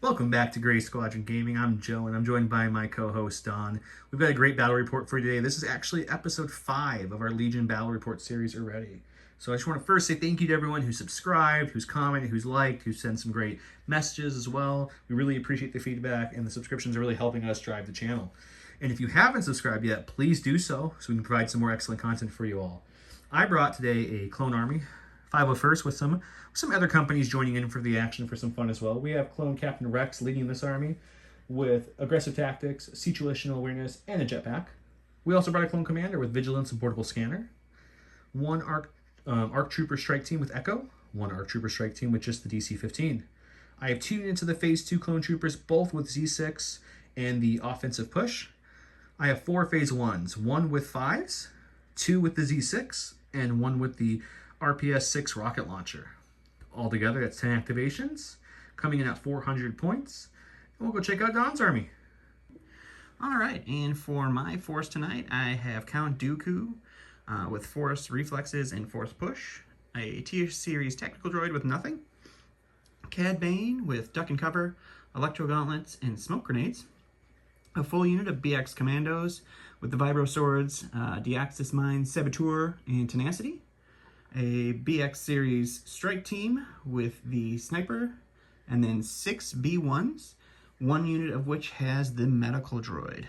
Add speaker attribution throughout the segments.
Speaker 1: Welcome back to Gray Squadron Gaming. I'm Joe, and I'm joined by my co-host Don. We've got a great battle report for you today. This is actually episode 5 of our Legion Battle Report series already. So I just want to first say thank you to everyone who subscribed, who's commented, who's liked, who sent some great messages as well. We really appreciate the feedback, and the subscriptions are really helping us drive the channel. And if you haven't subscribed yet, please do so we can provide some more excellent content for you all. I brought today a clone army, 501st, with some other companies joining in for the action for some fun as well. We have Clone Captain Rex leading this army with aggressive tactics, situational awareness, and a jetpack. We also brought a Clone Commander with vigilance and portable scanner. One ARC Trooper strike team with Echo. One ARC Trooper strike team with just the DC-15. I have 2 units of the Phase 2 Clone Troopers, both with Z6 and the offensive push. I have 4 Phase 1s, 1 with 5s, 2 with the Z6, and 1 with the RPS-6 rocket launcher. Altogether, that's 10 activations, coming in at 400 points. And we'll go check out Don's army.
Speaker 2: All right, and for my force tonight, I have Count Dooku with Force Reflexes and Force Push, a T-Series Tactical Droid with nothing, Cad Bane with Duck and Cover, Electro Gauntlets, and Smoke Grenades, a full unit of BX Commandos with the Vibro Swords, Deaxis Mine, Saboteur, and Tenacity, a BX Series Strike Team with the Sniper, and then 6 B1s, 1 unit of which has the Medical Droid.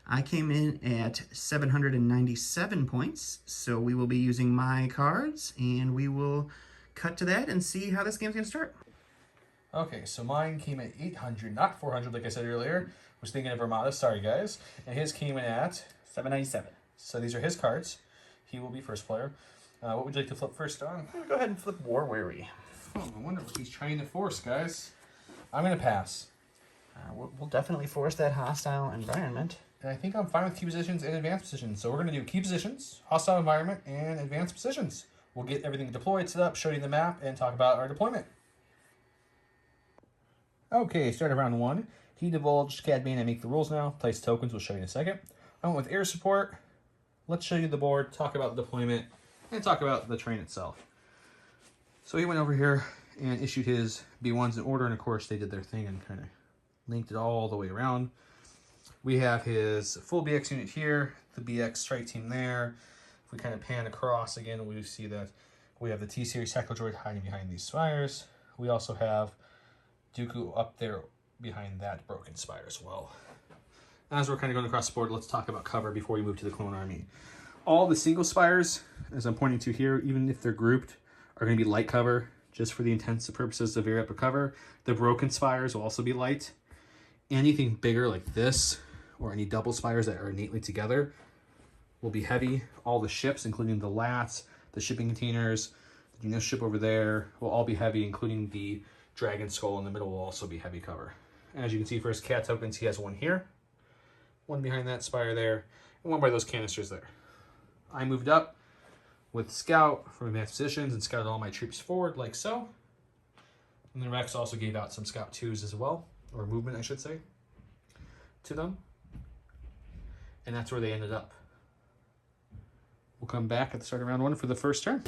Speaker 2: I came in at 797 points, so we will be using my cards, and we will cut to that and see how this game's going to start.
Speaker 1: Okay, so mine came at 800, not 400 like I said earlier. I was thinking of Armada, sorry guys. And his came in at
Speaker 2: 797.
Speaker 1: So these are his cards. He will be first player. What would you like to flip first, Don?
Speaker 2: I'm going to go ahead and flip War Weary.
Speaker 1: Oh, I wonder what he's trying to force, guys. I'm going to pass.
Speaker 2: We'll definitely force that hostile environment.
Speaker 1: And I think I'm fine with key positions and advanced positions. So we're going to do key positions, hostile environment, and advanced positions. We'll get everything deployed, set up, show you the map, and talk about our deployment. Okay, start of round 1. He divulged Cad Bane and make the rules now. Place tokens, we'll show you in a second. I went with air support. Let's show you the board, talk about the deployment, and talk about the train itself. So he went over here and issued his B1s in order, and of course they did their thing and kind of linked it all the way around. We have his full BX unit here, the BX strike team there. If we kind of pan across again, we see that we have the T-Series Tactical Droid hiding behind these spires. We also have Dooku up there behind that broken spire as well. As we're kind of going across the board, let's talk about cover before we move to the clone army. All the single spires, as I'm pointing to here, even if they're grouped, are going to be light cover, just for the intents purposes of area up cover. The broken spires will also be light. Anything bigger like this, or any double spires that are innately together, will be heavy. All the ships, including the lats, the shipping containers, the Geonosis ship over there, will all be heavy, including the Dragon Skull in the middle will also be heavy cover. As you can see for his cat tokens, he has one here, one behind that spire there, and one by those canisters there. I moved up with Scout from advanced positions and scouted all my troops forward like so. And then Rex also gave out some Scout 2s as well, or movement I should say, to them. And that's where they ended up. We'll come back at the start of round 1 for the first turn.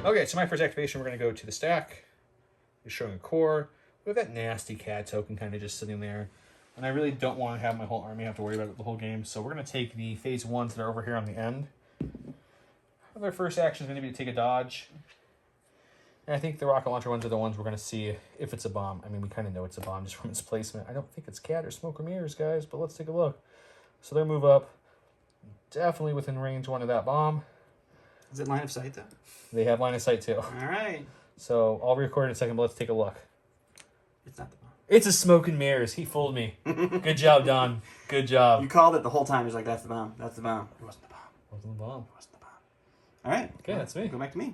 Speaker 1: Okay, so my first activation, we're going to go to the stack. Just showing a core. We have that nasty CAD token kind of just sitting there. And I really don't want to have my whole army have to worry about it the whole game. So we're going to take the phase 1s that are over here on the end. Their first action is going to be to take a dodge. And I think the rocket launcher ones are the ones we're going to see if it's a bomb. I mean, we kind of know it's a bomb just from its placement. I don't think it's CAD or smoke or mirrors, guys, but let's take a look. So their move up, definitely within range 1 of that bomb.
Speaker 2: Is it line of sight, though?
Speaker 1: They have line of sight, too.
Speaker 2: All right.
Speaker 1: So I'll record in a second, but let's take a look.
Speaker 2: It's not the bomb.
Speaker 1: It's a smoke and mirrors. He fooled me. Good job, Don. Good job.
Speaker 2: You called it the whole time. He's like, that's the bomb. That's the bomb. It wasn't the bomb.
Speaker 1: Wasn't the bomb.
Speaker 2: It wasn't the bomb. All right.
Speaker 1: Okay, that's me.
Speaker 2: Go back to me.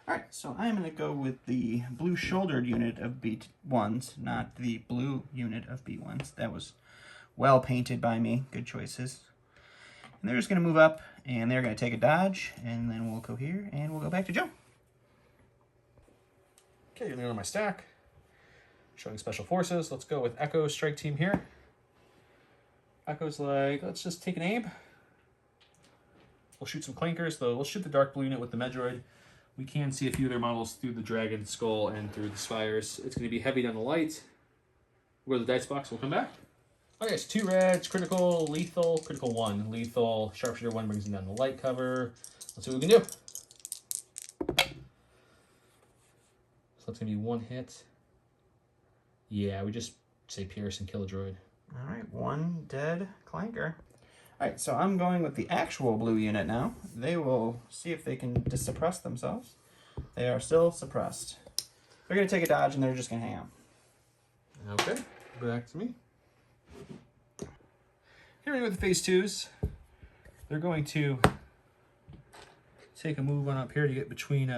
Speaker 2: All right, so I'm going to go with the blue-shouldered unit of B1s, not the blue unit of B1s. That was well painted by me. Good choices. And they're just going to move up, and they're going to take a dodge, and then we'll go here, and we'll go back to Joe.
Speaker 1: Okay, you're on my stack. Showing special forces. Let's go with Echo strike team here. Echo's like, let's just take an aim. We'll shoot some clankers, though. We'll shoot the dark blue unit with the Medroid. We can see a few other models through the dragon skull and through the spires. It's going to be heavy down the light. We'll go to the dice box. We'll come back. Okay, it's 2 reds, critical, lethal, critical 1. Lethal, sharpshooter 1 brings him down the light cover. Let's see what we can do. So that's going to be 1 hit. Yeah, we just say pierce and kill a droid.
Speaker 2: All right, 1 dead clanker. All right, so I'm going with the actual blue unit now. They will see if they can suppress themselves. They are still suppressed. They're going to take a dodge, and they're just going to hang out.
Speaker 1: Okay, back to me. Here with the phase 2s, they're going to take a move on up here to get between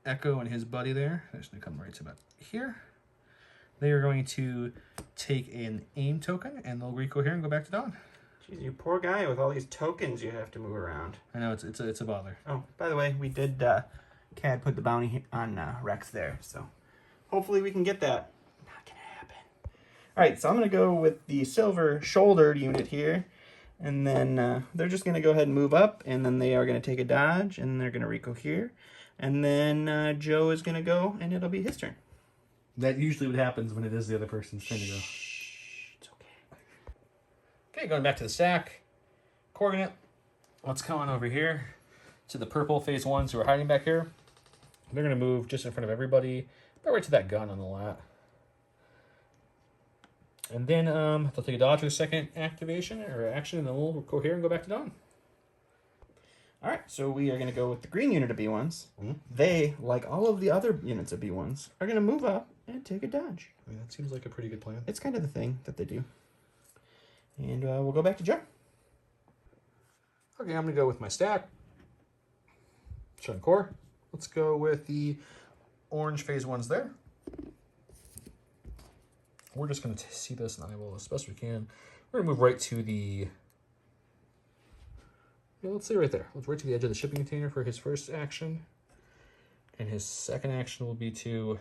Speaker 1: Echo and his buddy there. They're just going to come right to about here. They are going to take an aim token, and they'll Rico here and go back to Dawn.
Speaker 2: Jeez, you poor guy with all these tokens you have to move around.
Speaker 1: I know, it's a bother.
Speaker 2: Oh, by the way, we did, Cad put the bounty on Rex there, so hopefully we can get that. Not gonna happen. All right, so I'm gonna go with the silver shouldered unit here, and then they're just gonna go ahead and move up, and then they are gonna take a dodge, and they're gonna Rico here, and then Joe is gonna go, and it'll be his turn.
Speaker 1: That usually what happens when it is the other person's turn to go.
Speaker 2: It's okay.
Speaker 1: Okay, going back to the stack. Coordinate. Let's come on over here to the purple phase 1s who are hiding back here. They're going to move just in front of everybody, about right to that gun on the lat. And then they'll take a dodge for the second activation or action, and then we'll go here and go back to Dawn.
Speaker 2: All right, so we are going to go with the green unit of B1s. They, like all of the other units of B1s, are going to move up and take a dodge.
Speaker 1: I mean, that seems like a pretty good plan.
Speaker 2: It's kind of the thing that they do. And we'll go back to Joe.
Speaker 1: Okay, I'm going to go with my stack. Shun core. Let's go with the orange phase 1s there. We're just going to see this and eyeball as best we can. We're going to move right to the... Yeah, let's say right there. Let's right to the edge of the shipping container for his first action. And his second action will be to...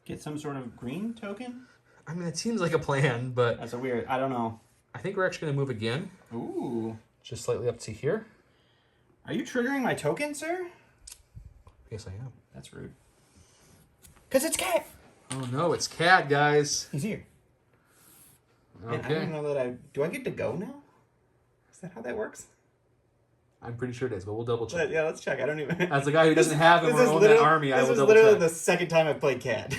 Speaker 2: Get some sort of green token?
Speaker 1: I mean, it seems like a plan, but...
Speaker 2: That's a weird... I don't know.
Speaker 1: I think we're actually going to move again.
Speaker 2: Ooh.
Speaker 1: Just slightly up to here.
Speaker 2: Are you triggering my token, sir?
Speaker 1: Yes, I am.
Speaker 2: That's rude. Because it's Cad!
Speaker 1: Oh, no, it's Cad, guys.
Speaker 2: He's here.
Speaker 1: Okay.
Speaker 2: And I don't know that I... Do I get to go now? Is that how that works?
Speaker 1: I'm pretty sure it is, but we'll double check.
Speaker 2: Yeah, let's check. I don't even...
Speaker 1: As a guy who doesn't have him or own that army, I will double check.
Speaker 2: This is literally the second time I've played Cad.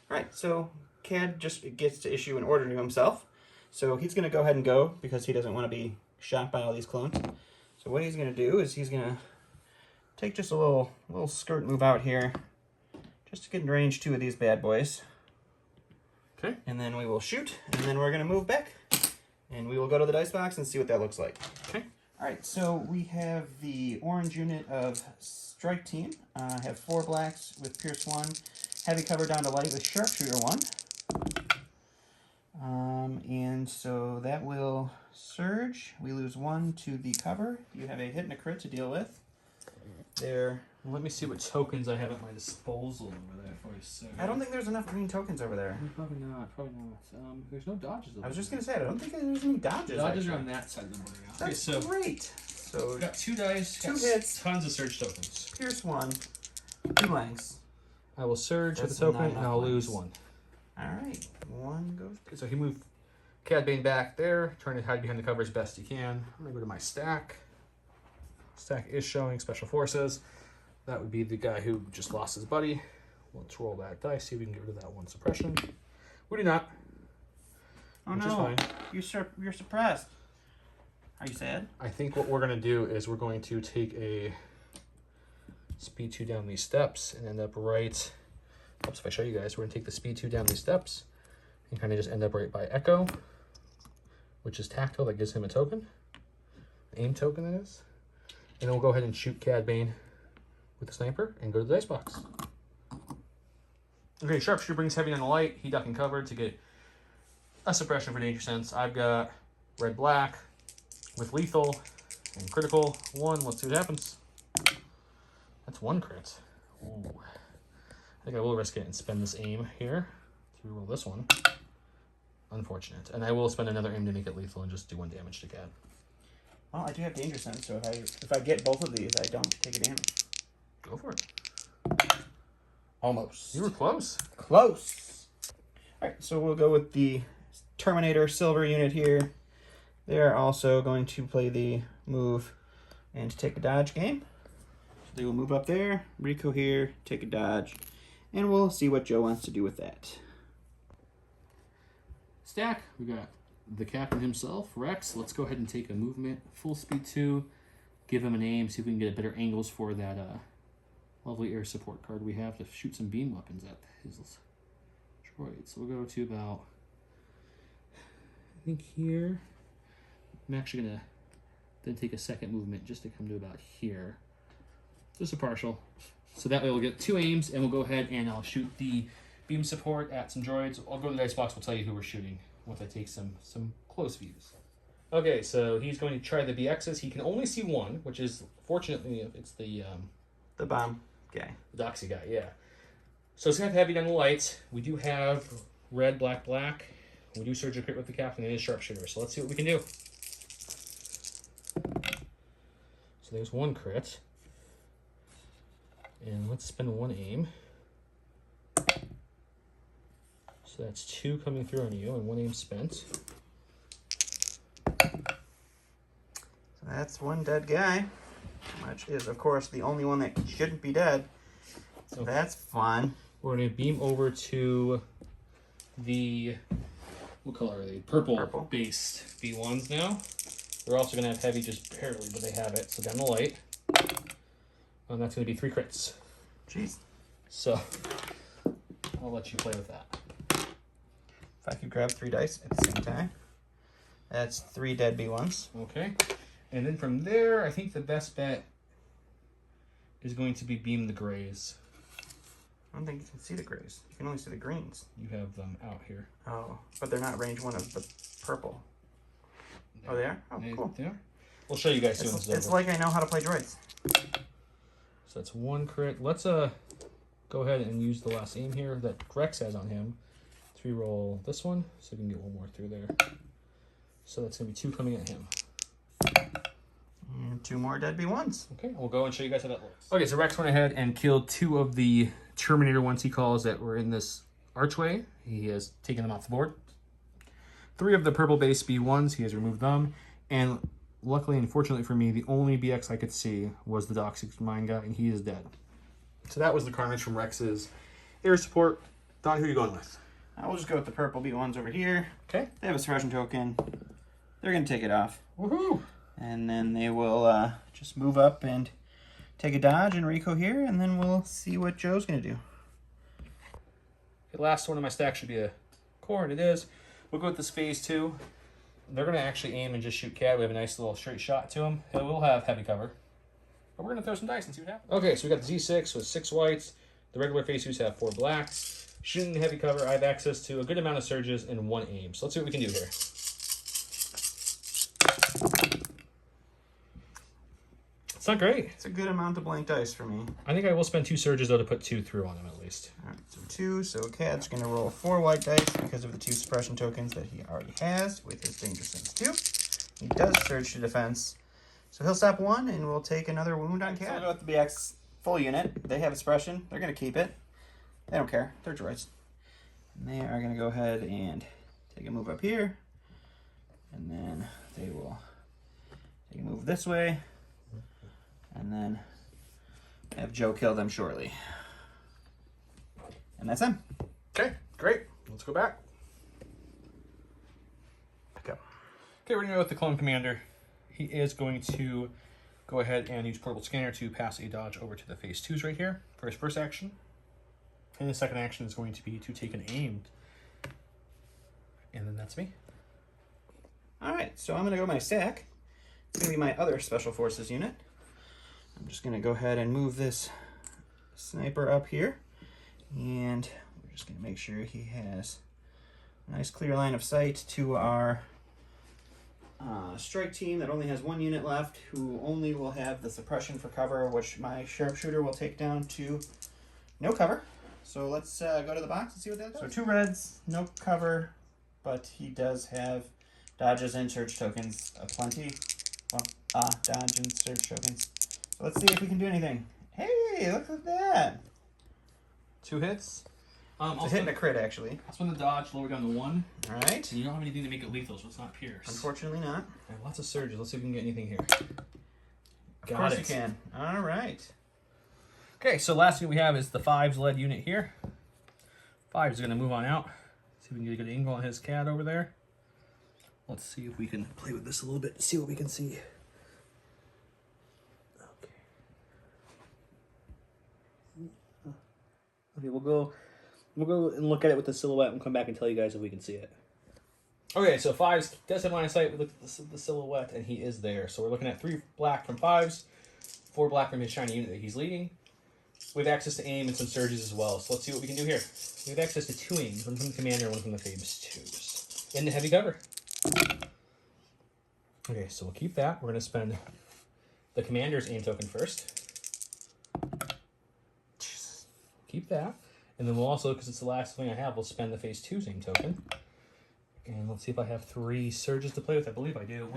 Speaker 2: Right, so Cad just gets to issue an order to himself. So he's going to go ahead and go because he doesn't want to be shot by all these clones. So what he's going to do is he's going to take just a little skirt move out here just to get in range 2 of these bad boys.
Speaker 1: Okay.
Speaker 2: And then we will shoot, and then we're going to move back. And we will go to the dice box and see what that looks like.
Speaker 1: Okay.
Speaker 2: All right, so we have the orange unit of Strike Team. I have 4 blacks with Pierce 1, heavy cover down to light with Sharpshooter 1. And so that will surge. We lose 1 to the cover. You have a hit and a crit to deal with. There.
Speaker 1: Let me see what tokens I have at my disposal over there for you.
Speaker 2: I don't think there's enough green tokens over there.
Speaker 1: Probably not. Probably not. There's no dodges over
Speaker 2: I was just going to say, I don't think there's any dodges.
Speaker 1: Dodges
Speaker 2: actually.
Speaker 1: are on that side of the board.
Speaker 2: That's
Speaker 1: Okay, so
Speaker 2: great. So
Speaker 1: we've got 2 dice,
Speaker 2: 2 hits,
Speaker 1: tons of surge tokens.
Speaker 2: Pierce 1, 2 blanks.
Speaker 1: I will surge with
Speaker 2: That's
Speaker 1: the token,
Speaker 2: not
Speaker 1: and
Speaker 2: enough
Speaker 1: I'll
Speaker 2: blanks.
Speaker 1: lose 1.
Speaker 2: All right, 1 goes.
Speaker 1: So he moved Cad Bane back there, trying to hide behind the cover as best he can. I'm going to go to my stack. Stack is showing Special Forces. That would be the guy who just lost his buddy. Let's roll that dice, see if we can get rid of that 1 suppression. We do not.
Speaker 2: Oh
Speaker 1: which
Speaker 2: no,
Speaker 1: is fine.
Speaker 2: You're suppressed. Are you sad?
Speaker 1: I think what we're going to do is we're going to take a speed 2 down these steps and end up right... Oops, if I show you guys, we're going to take the speed 2 down these steps and kind of just end up right by Echo, which is tactile. That gives him a token. Aim token it is. And then we'll go ahead and shoot Cad Bane with the sniper and go to the dice box. Okay, Sharpshooter brings heavy on the light. He duck and cover to get a suppression for danger sense. I've got red-black with lethal and critical 1. Let's see what happens. That's 1 crit. Ooh. I think I will risk it and spend this aim here to reroll this one. Unfortunate. And I will spend another aim to make it lethal and just do 1 damage to Cad.
Speaker 2: Well, I do have danger sense, so if I get both of these, I don't take a damage.
Speaker 1: Go for it.
Speaker 2: Almost.
Speaker 1: You were close.
Speaker 2: Close. All right, so we'll go with the Terminator Silver unit here. They are also going to play the move and take a dodge game. So they will move up there, Rico here, take a dodge, and we'll see what Joe wants to do with that.
Speaker 1: Stack, we got the captain himself, Rex. Let's go ahead and take a movement, full speed 2, give him an aim, see if we can get better angles for that lovely air support card we have to shoot some beam weapons at his droids. So we'll go to about, I think here. I'm actually going to then take a second movement just to come to about here. Just a partial. So that way we'll get 2 aims, and we'll go ahead and I'll shoot the beam support at some droids. I'll go to the dice box, we'll tell you who we're shooting once I take some close views. Okay, so he's going to try the BXs. He can only see one, which is, fortunately, it's the
Speaker 2: bomb guy.
Speaker 1: The Doxy guy, yeah. So it's going to have heavy on the lights. We do have red, black, black. We do surge a crit with the captain and his sharpshooter. So let's see what we can do. So there's 1 crit. And let's spend 1 aim. So that's 2 coming through on you and 1 aim spent.
Speaker 2: So that's 1 dead guy, which is, of course, the only one that shouldn't be dead. So that's fun.
Speaker 1: We're going to beam over to the, what color are they? Purple-based B1s now. They're also going to have heavy just barely, but they have it. So down the light. And that's going to be 3 crits.
Speaker 2: Jeez.
Speaker 1: So I'll let you play with that.
Speaker 2: If I could grab 3 dice at the same time. That's 3 dead B1s.
Speaker 1: Okay. And then from there, I think the best bet is going to be beam the grays.
Speaker 2: I don't think you can see the grays. You can only see the greens.
Speaker 1: You have them out here.
Speaker 2: Oh, but they're not range 1 of the purple. Oh, they are? Oh, cool.
Speaker 1: They are. We'll show you guys soon.
Speaker 2: It's like I know how to play droids.
Speaker 1: So that's 1 crit. Let's go ahead and use the last aim here that Rex has on him. 3 roll this one, so we can get 1 more through there. So that's going to be 2 coming at him.
Speaker 2: And 2 more dead B1s.
Speaker 1: Okay, we'll go and show you guys how that looks. Okay, so Rex went ahead and killed 2 of the Terminator ones he calls that were in this archway. He has taken them off the board. 3 of the purple-based B1s, he has removed them. And luckily and fortunately for me, the only BX I could see was the Doxic Mine guy, and he is dead. So that was the carnage from Rex's air support. Don, who are you going with?
Speaker 2: I will just go with the purple B1s over here.
Speaker 1: Okay.
Speaker 2: They have a suppression token. They're going to take it off.
Speaker 1: Woohoo!
Speaker 2: And then they will just move up and take a dodge and Rico here, and then we'll see what Joe's going to do.
Speaker 1: The last one in my stack should be a core, and it is. We'll go with this phase 2. They're going to actually aim and just shoot Cad. We have a nice little straight shot to him. He will have heavy cover. But we're going to throw some dice and see what happens. Okay, so we got the Z6 with 6 whites. The regular phase 2s have 4 blacks. Shooting heavy cover, I have access to a good amount of surges and 1 aim. So let's see what we can do here. It's not great.
Speaker 2: It's a good amount of blank dice for me.
Speaker 1: I think I will spend 2 surges, though, to put 2 through on him at least.
Speaker 2: All right, so 2. So Cad's going to roll 4 white dice because of the 2 suppression tokens that he already has with his danger sense 2. He does surge to defense. So he'll stop 1, and we'll take another wound on Cad. So we'll go with the BX full unit. They have a suppression. They're going to keep it. They don't care. They're droids. And they are going to go ahead and take a move up here. And then they will take a move this way. And then have Joe kill them shortly. And that's them.
Speaker 1: Okay, great. Let's go back.
Speaker 2: Go.
Speaker 1: Okay, we're going to go with the Clone Commander. He is going to go ahead and use Portable Scanner to pass a dodge over to the phase 2s right here for his first action. And the second action is going to be to take an aim. And then that's me.
Speaker 2: Alright, so I'm going to go my stack. It's going to be my other Special Forces unit. I'm just going to go ahead and move this sniper up here. And we're just going to make sure he has a nice clear line of sight to our strike team that only has 1 unit left, who only will have the suppression for cover, which my sharpshooter will take down to no cover. So let's go to the box and see what that does. So 2 reds, no cover, but he does have dodges and surge tokens aplenty. Well, dodge and surge tokens. So let's see if we can do anything. Hey, look at that.
Speaker 1: 2 hits.
Speaker 2: It's a hit and a crit, actually.
Speaker 1: I'll spend the dodge, lower down to 1.
Speaker 2: All right.
Speaker 1: And you don't have anything to make it lethal, so it's not pierce.
Speaker 2: Unfortunately not.
Speaker 1: I have lots of surges. Let's see if we can get anything here.
Speaker 2: Of course you can. All right.
Speaker 1: Okay, so last thing we have is the 5's lead unit here. 5 is going to move on out. See if we can get a good angle on his CAD over there. Let's see if we can play with this a little bit to see what we can see. Okay, we'll go and look at it with the silhouette and come back and tell you guys if we can see it. Okay, so 5's does have line of sight. We looked at the silhouette and he is there. So we're looking at 3 black from 5's, 4 black from his shiny unit that he's leading. We have access to aim and some surges as well. So let's see what we can do here. We have access to 2 aims, one from the commander, one from the Phase 2s. In the heavy cover. Okay, so we'll keep that. We're going to spend the commander's aim token first. Keep that. And then we'll also, because it's the last thing I have, we'll spend the Phase 2's aim token. And let's see if I have 3 surges to play with. I believe I do.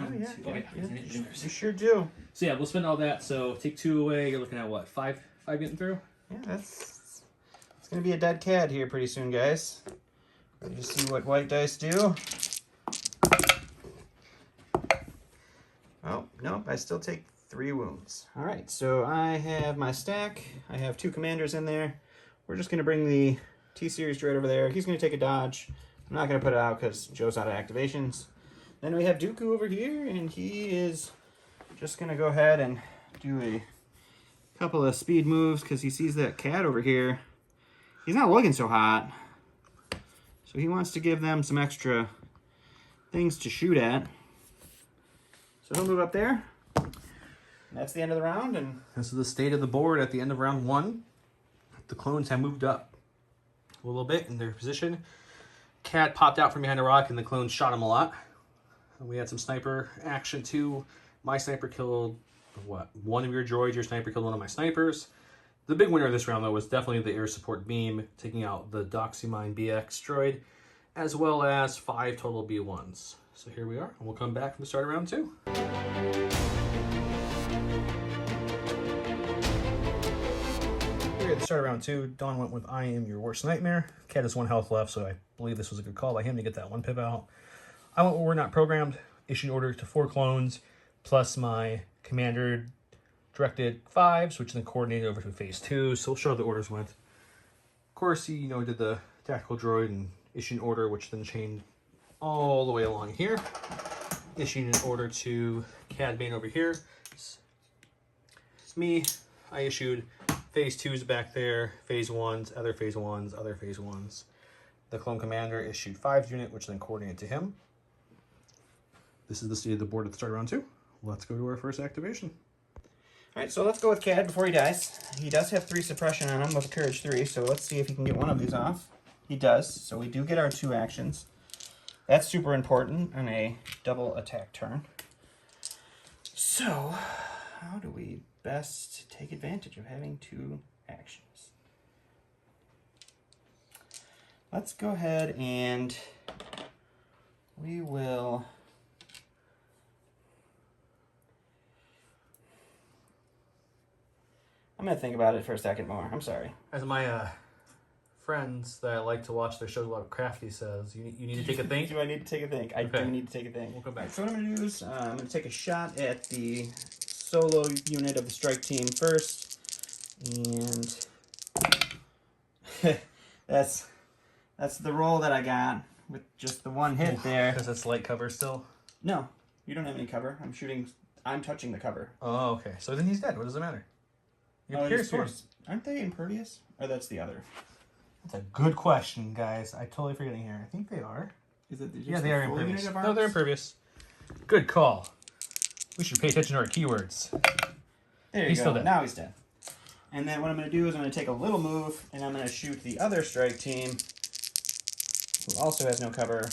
Speaker 2: You sure do.
Speaker 1: So yeah, we'll spend all that. So take 2 away. You're looking at what? 5 getting through?
Speaker 2: Yeah, it's going to be a dead CAD here pretty soon, guys. Let me just see what white dice do. Oh, nope, I still take 3 wounds. All right, so I have my stack. I have 2 commanders in there. We're just going to bring the T-Series droid over there. He's going to take a dodge. I'm not going to put it out because Joe's out of activations. Then we have Dooku over here, and he is just going to go ahead and do a couple of speed moves because he sees that CAD over here. He's not looking so hot. So he wants to give them some extra things to shoot at. So he'll move up there. And that's the end of the round. And
Speaker 1: this is the state of the board at the end of round 1. The clones have moved up a little bit in their position. CAD popped out from behind a rock and the clones shot him a lot. And we had some sniper action too. My sniper killed, what, 1 of your droids. Your sniper killed 1 of my snipers. The big winner of this round, though, was definitely the air support beam, taking out the Doxymine BX droid, as well as 5 total B1s. So here we are, and we'll come back from the start of round 2. Here at the start of round 2, Dawn went with I Am Your Worst Nightmare. Cat has 1 health left, so I believe this was a good call by him to get that 1 pip out. I went with We're Not Programmed, issued order to 4 clones, plus my commander directed 5s, which then coordinated over to Phase 2. So we'll show how the orders went. Of course, he did the tactical droid and issued an order, which then chained all the way along here. Issued an order to Cad Bane over here. It's me. I issued Phase 2s back there, Phase 1s, other Phase 1s, other Phase 1s. The clone commander issued 5's unit, which then coordinated to him. This is the state of the board at the start of round 2. Let's go to our first activation.
Speaker 2: all right, so let's go with CAD before he dies. He does have 3 suppression on him with a Courage 3, so let's see if he can get 1 of these off. He does, so we do get our 2 actions. That's super important on a double attack turn. So, how do we best take advantage of having 2 actions? Let's go ahead and we will... I'm going to think about it for a second more. I'm sorry.
Speaker 1: As my friends that I like to watch their shows a lot, Crafty says, you need to take a think.
Speaker 2: Do I need to take a think? I do need to take a think.
Speaker 1: We'll come back.
Speaker 2: So what I'm going to do is I'm going to take a shot at the solo unit of the strike team first. And that's the roll that I got with just the 1 hit there.
Speaker 1: Because it's light cover still?
Speaker 2: No, you don't have any cover. I'm touching the cover.
Speaker 1: Oh, okay. So then he's dead. What does it matter? You're pierced.
Speaker 2: Aren't they impervious? Or that's the other?
Speaker 1: That's a good question, guys. I'm totally forgetting here. I think they are.
Speaker 2: Is it just
Speaker 1: yeah, they are
Speaker 2: full
Speaker 1: impervious.
Speaker 2: unit of
Speaker 1: No, they're
Speaker 2: arms?
Speaker 1: impervious. Good call. We should pay attention to our keywords.
Speaker 2: There you
Speaker 1: He's
Speaker 2: go.
Speaker 1: still dead.
Speaker 2: Now he's dead. And then what I'm going to do is I'm going to take a little move, and I'm going to shoot the other strike team, who also has no cover.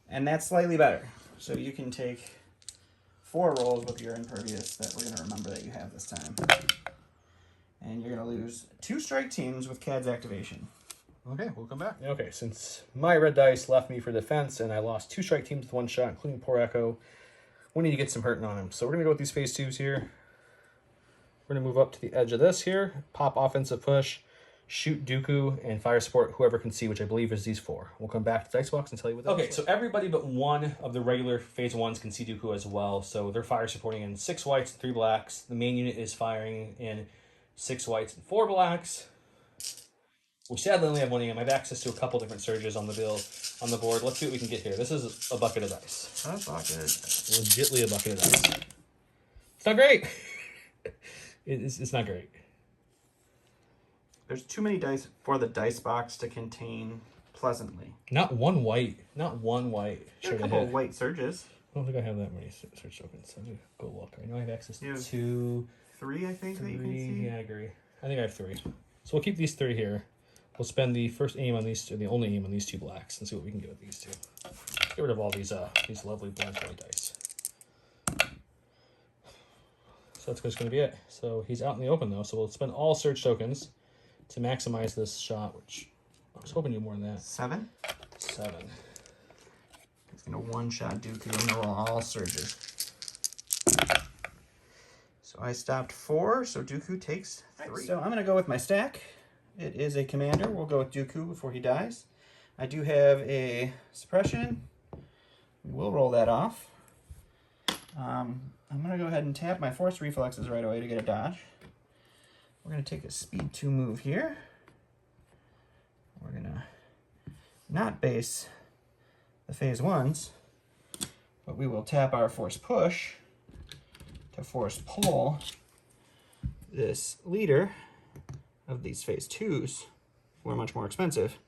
Speaker 2: And that's slightly better. So you can take 4 rolls with your impervious that we're going to remember that you have this time. And you're going to lose 2 strike teams with CAD's activation.
Speaker 1: Okay, we'll come back. Okay, since my red dice left me for defense and I lost 2 strike teams with 1 shot, including Poor Echo, we need to get some hurting on him. So we're going to go with these phase 2s here. We're going to move up to the edge of this here, pop offensive push, shoot Dooku, and fire support whoever can see, which I believe is these 4. We'll come back to the dice box and tell you what that is. Okay, so everybody but one of the regular phase 1s can see Dooku as well. So they're fire supporting in 6 whites and 3 blacks. The main unit is firing in 6 whites and 4 blacks. We sadly only have 1 AM. I have access to a couple different surges on the board. Let's see what we can get here. This is a bucket of dice.
Speaker 2: A bucket.
Speaker 1: Legitly a bucket of dice. It's not great. It's not great.
Speaker 2: There's too many dice for the dice box to contain pleasantly.
Speaker 1: Not one white. Not one white.
Speaker 2: A couple of white surges.
Speaker 1: I don't think I have that many surge tokens. Let me go look. I know I have access to
Speaker 2: 3, I think, that you can see.
Speaker 1: Yeah, I agree. I think I have 3. So we'll keep these 3 here. We'll spend the first aim on these 2, the only aim on these 2 blacks, and see what we can get with these 2. Get rid of all these lovely blank white dice. So that's just going to be it. So he's out in the open though, so we'll spend all surge tokens to maximize this shot, which I was hoping to do more than that.
Speaker 2: 7?
Speaker 1: 7.
Speaker 2: It's going to one-shot Dooku and roll all surges. So I stopped 4, so Dooku takes 3. Right, so I'm going to go with my stack. It is a commander. We'll go with Dooku before he dies. I do have a suppression. We will roll that off. I'm going to go ahead and tap my force reflexes right away to get a dodge. We're going to take a speed 2 move here. We're going to not base the phase 1s, but we will tap our force push to force pull this leader of these phase 2s, who are much more expensive.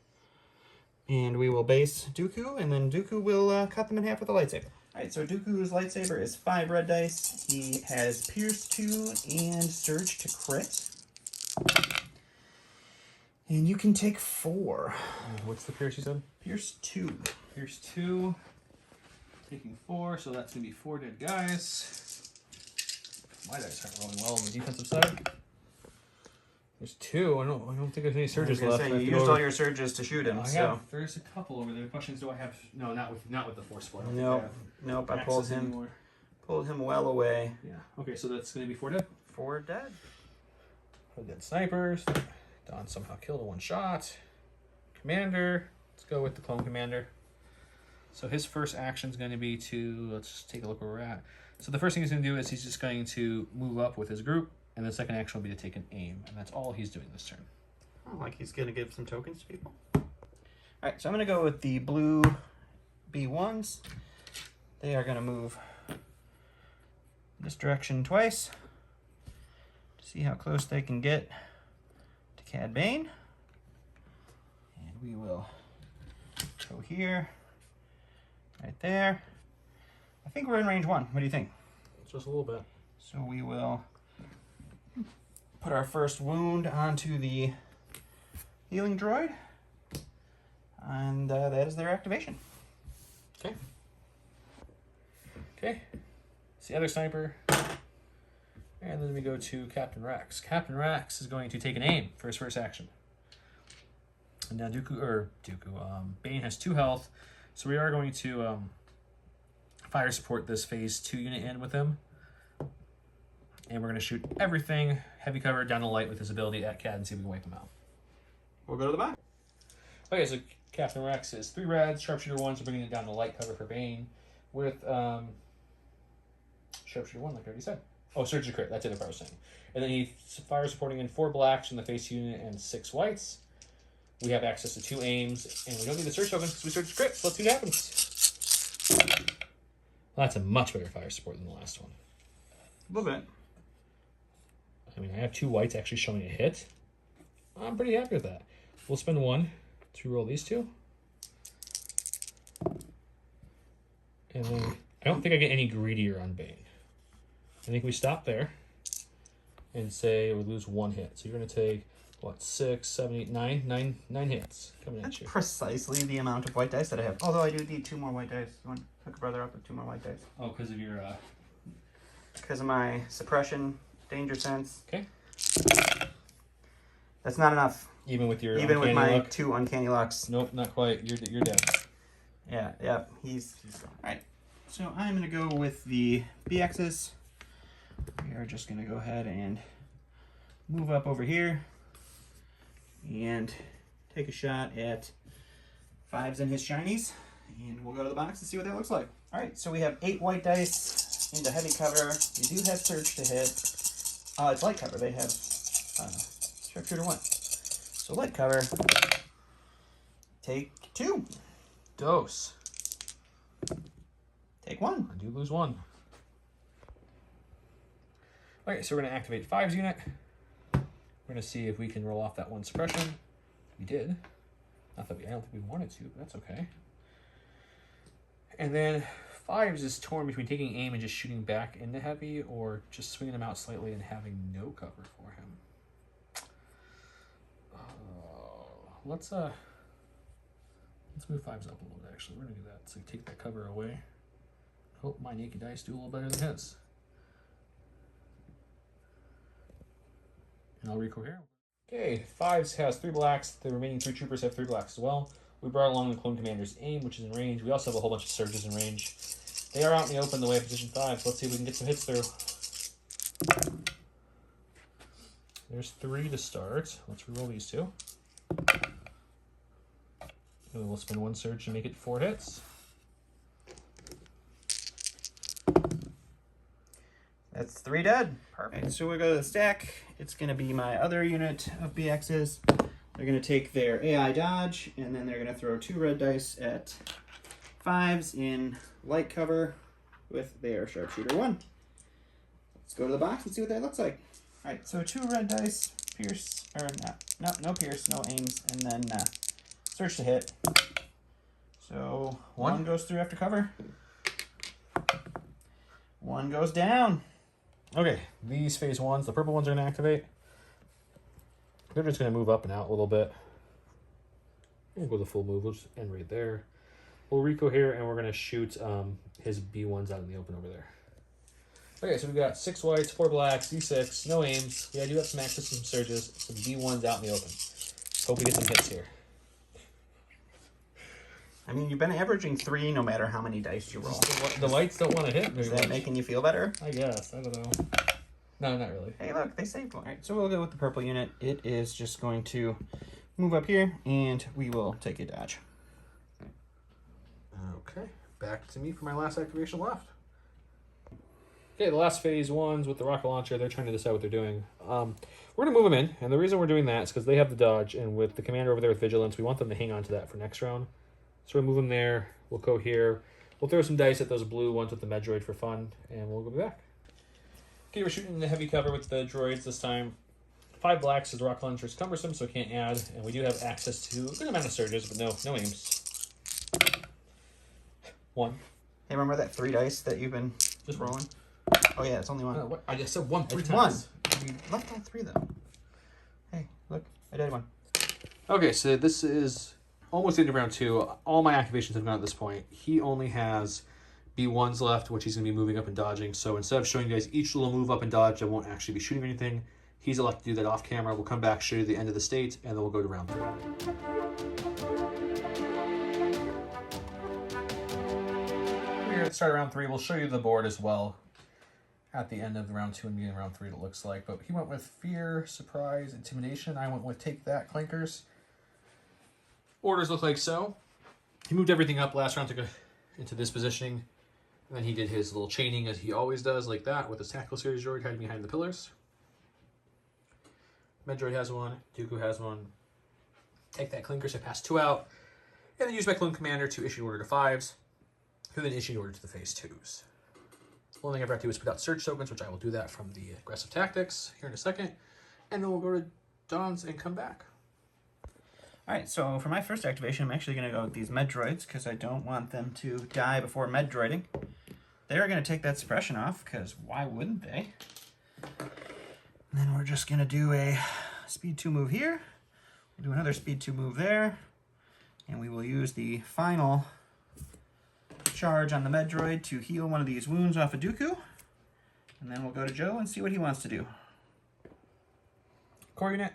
Speaker 2: And we will base Dooku, and then Dooku will cut them in half with a lightsaber. Alright, so Dooku's lightsaber is 5 red dice. He has Pierce 2 and Surge to crit. And you can take 4.
Speaker 1: What's the Pierce you said?
Speaker 2: Pierce 2.
Speaker 1: Pierce 2. Taking 4, so that's going to be 4 dead guys. My dice aren't rolling well on the defensive side. There's 2. I don't think there's any surges left.
Speaker 2: Say, you used all your surges to shoot him.
Speaker 1: There's a couple over there. The question is, do I have? No, not with the force foil.
Speaker 2: Nope. I pulled him well away.
Speaker 1: Yeah. Okay, so that's going to be 4 dead.
Speaker 2: 4 dead.
Speaker 1: 4 dead snipers. Don somehow killed a 1 shot. Commander. Let's go with the clone commander. So his first action is going to be to, let's just take a look where we're at. So the first thing he's going to do is he's just going to move up with his group. And the second action will be to take an aim. And that's all he's doing this turn.
Speaker 2: Oh, like he's going to give some tokens to people? Alright, so I'm going to go with the blue B1s. They are going to move this direction twice to see how close they can get to Cad Bane. And we will go here, right there. I think we're in range 1. What do you think?
Speaker 1: Just a little bit.
Speaker 2: So we will put our first wound onto the healing droid, and that is their activation.
Speaker 1: Okay. It's the other sniper, and then we go to Captain Rex. Captain Rex is going to take an aim for his first action. And now Bane has 2 health, so we are going to fire support this phase 2 unit in with him. And we're going to shoot everything heavy cover down to light with his ability at Cad and see if we can wipe him out.
Speaker 2: We'll go to the back.
Speaker 1: Okay, so Captain Rex is 3 reds, sharpshooter 1, so bringing it down to light cover for Bane with sharpshooter 1, like I already said. Oh, surge to crit, that's the other part I was saying. And then he fire supporting in 4 blacks from the face unit and 6 whites. We have access to 2 aims, and we don't need the surge token because we surge to crit, so let's see what happens. Well, that's a much better fire support than the last one.
Speaker 2: A little bit.
Speaker 1: I mean, I have 2 whites actually showing a hit. I'm pretty happy with that. We'll spend 1 to roll these 2. And then I don't think I get any greedier on Bane. I think we stop there and say we lose 1 hit. So you're going to take, what, 6, 7, 8, 9 hits coming at you.
Speaker 2: That's precisely the amount of white dice that I have. Although I do need 2 more white dice. You want to hook a brother up with 2 more white dice?
Speaker 1: Oh, because of your...
Speaker 2: Because of my suppression, danger sense.
Speaker 1: Okay.
Speaker 2: That's not enough.
Speaker 1: Even with your
Speaker 2: Even with my
Speaker 1: luck?
Speaker 2: 2 uncanny lucks.
Speaker 1: Nope, not quite. You're dead.
Speaker 2: Yeah. He's all right. So I'm going to go with the BXs. We are just going to go ahead and move up over here and take a shot at 5s and his shinies. And we'll go to the box and see what that looks like. All right, so we have 8 white dice into heavy cover. We do have Surge to hit. It's light cover. They have Sharpshooter 1. So light cover. Take 2.
Speaker 1: Dose.
Speaker 2: Take 1.
Speaker 1: I do lose 1. Okay, so we're going to activate 5's unit. We're going to see if we can roll off that 1 suppression. We did. Not that I don't think we wanted to, but that's okay. And then 5's is torn between taking aim and just shooting back into heavy, or just swinging him out slightly and having no cover for him. Let's move 5's up a little bit. Actually, we're gonna do that. So take that cover away. Hope my naked dice do a little better than his. And I'll recohere. Okay, 5's has 3 blacks. The remaining 3 troopers have 3 blacks as well. We brought along the Clone Commander's aim, which is in range. We also have a whole bunch of surges in range. They are out in the open the way of position 5, so let's see if we can get some hits through. There's 3 to start. Let's reroll these 2. And we'll spend 1 surge to make it 4 hits.
Speaker 2: That's 3 dead. Perfect. So we go to the stack. It's going to be my other unit of BXs. They're going to take their AI dodge, and then they're going to throw 2 red dice at 5's in light cover with their Sharpshooter 1. Let's go to the box and see what that looks like. All right, so 2 red dice, pierce, or no pierce, no aims, and then search to hit. So 1 goes through after cover. 1 goes down.
Speaker 1: Okay, these phase 1s, the purple ones are going to activate. They're just going to move up and out a little bit. We'll go the full move. We'll just end right there. We'll recohere, and we're going to shoot his B1s out in the open over there. Okay, so we've got 6 whites, 4 blacks, D6, no aims. Yeah, I do have some access to some surges, some B1s out in the open. Hope we get some hits here.
Speaker 2: I mean, you've been averaging 3 no matter how many dice you roll.
Speaker 1: The whites don't want to hit.
Speaker 2: Is that making you feel better?
Speaker 1: I guess. I don't know. No, not really.
Speaker 2: Hey, look, they saved 1. All right, so we'll go with the purple unit. It is just going to move up here, and we will take a dodge.
Speaker 1: Okay, back to me for my last activation left. Okay, the last phase 1s with the rocket launcher, they're trying to decide what they're doing. We're going to move them in, and the reason we're doing that is because they have the dodge, and with the commander over there with vigilance, we want them to hang on to that for next round. So we'll move them there, we'll go here, we'll throw some dice at those blue ones with the med droid for fun, and we'll go back. Okay, we're shooting the heavy cover with the droids this time. 5 blacks is the rocket launcher is cumbersome, so can't add, and we do have access to a good amount of surges, but no aims. 1.
Speaker 2: Hey, remember that 3 dice that you've been
Speaker 1: Just
Speaker 2: rolling? Oh yeah, it's only 1.
Speaker 1: What? I just said 1 3
Speaker 2: It's
Speaker 1: times.
Speaker 2: 1. You left out 3 though. Hey, look, I did 1.
Speaker 1: Okay, so this is almost into round 2. All my activations have gone at this point. He only has B1s left, which he's going to be moving up and dodging. So instead of showing you guys each little move up and dodge, I won't actually be shooting anything. He's elected to do that off camera. We'll come back, show you the end of the state, and then we'll go to round 3. We're here at the start of round 3. We'll show you the board as well at the end of round 2 and beginning of round 3 it looks like. But he went with fear, surprise, intimidation. I went with take that, clankers. Orders look like so. He moved everything up last round to go into this positioning. And then he did his little chaining as he always does, like that, with his tactical series droid hiding behind the pillars. Medroid has 1, Dooku has 1. Take that, clankers. I pass 2 out. And then use my clone commander to issue an order to 5s, who then issue an order to the phase 2s. The only thing I've got to do is put out surge tokens, which I will do that from the aggressive tactics here in a second. And then we'll go to Dawn's and come back.
Speaker 2: Alright, so for my first activation, I'm actually going to go with these med droids, because I don't want them to die before med droiding. They're going to take that suppression off, because why wouldn't they? And then we're just going to do a speed 2 move here. We'll do another speed 2 move there. And we will use the final charge on the med droid to heal one of these wounds off of Dooku. And then we'll go to Joe and see what he wants to do.
Speaker 1: Core unit.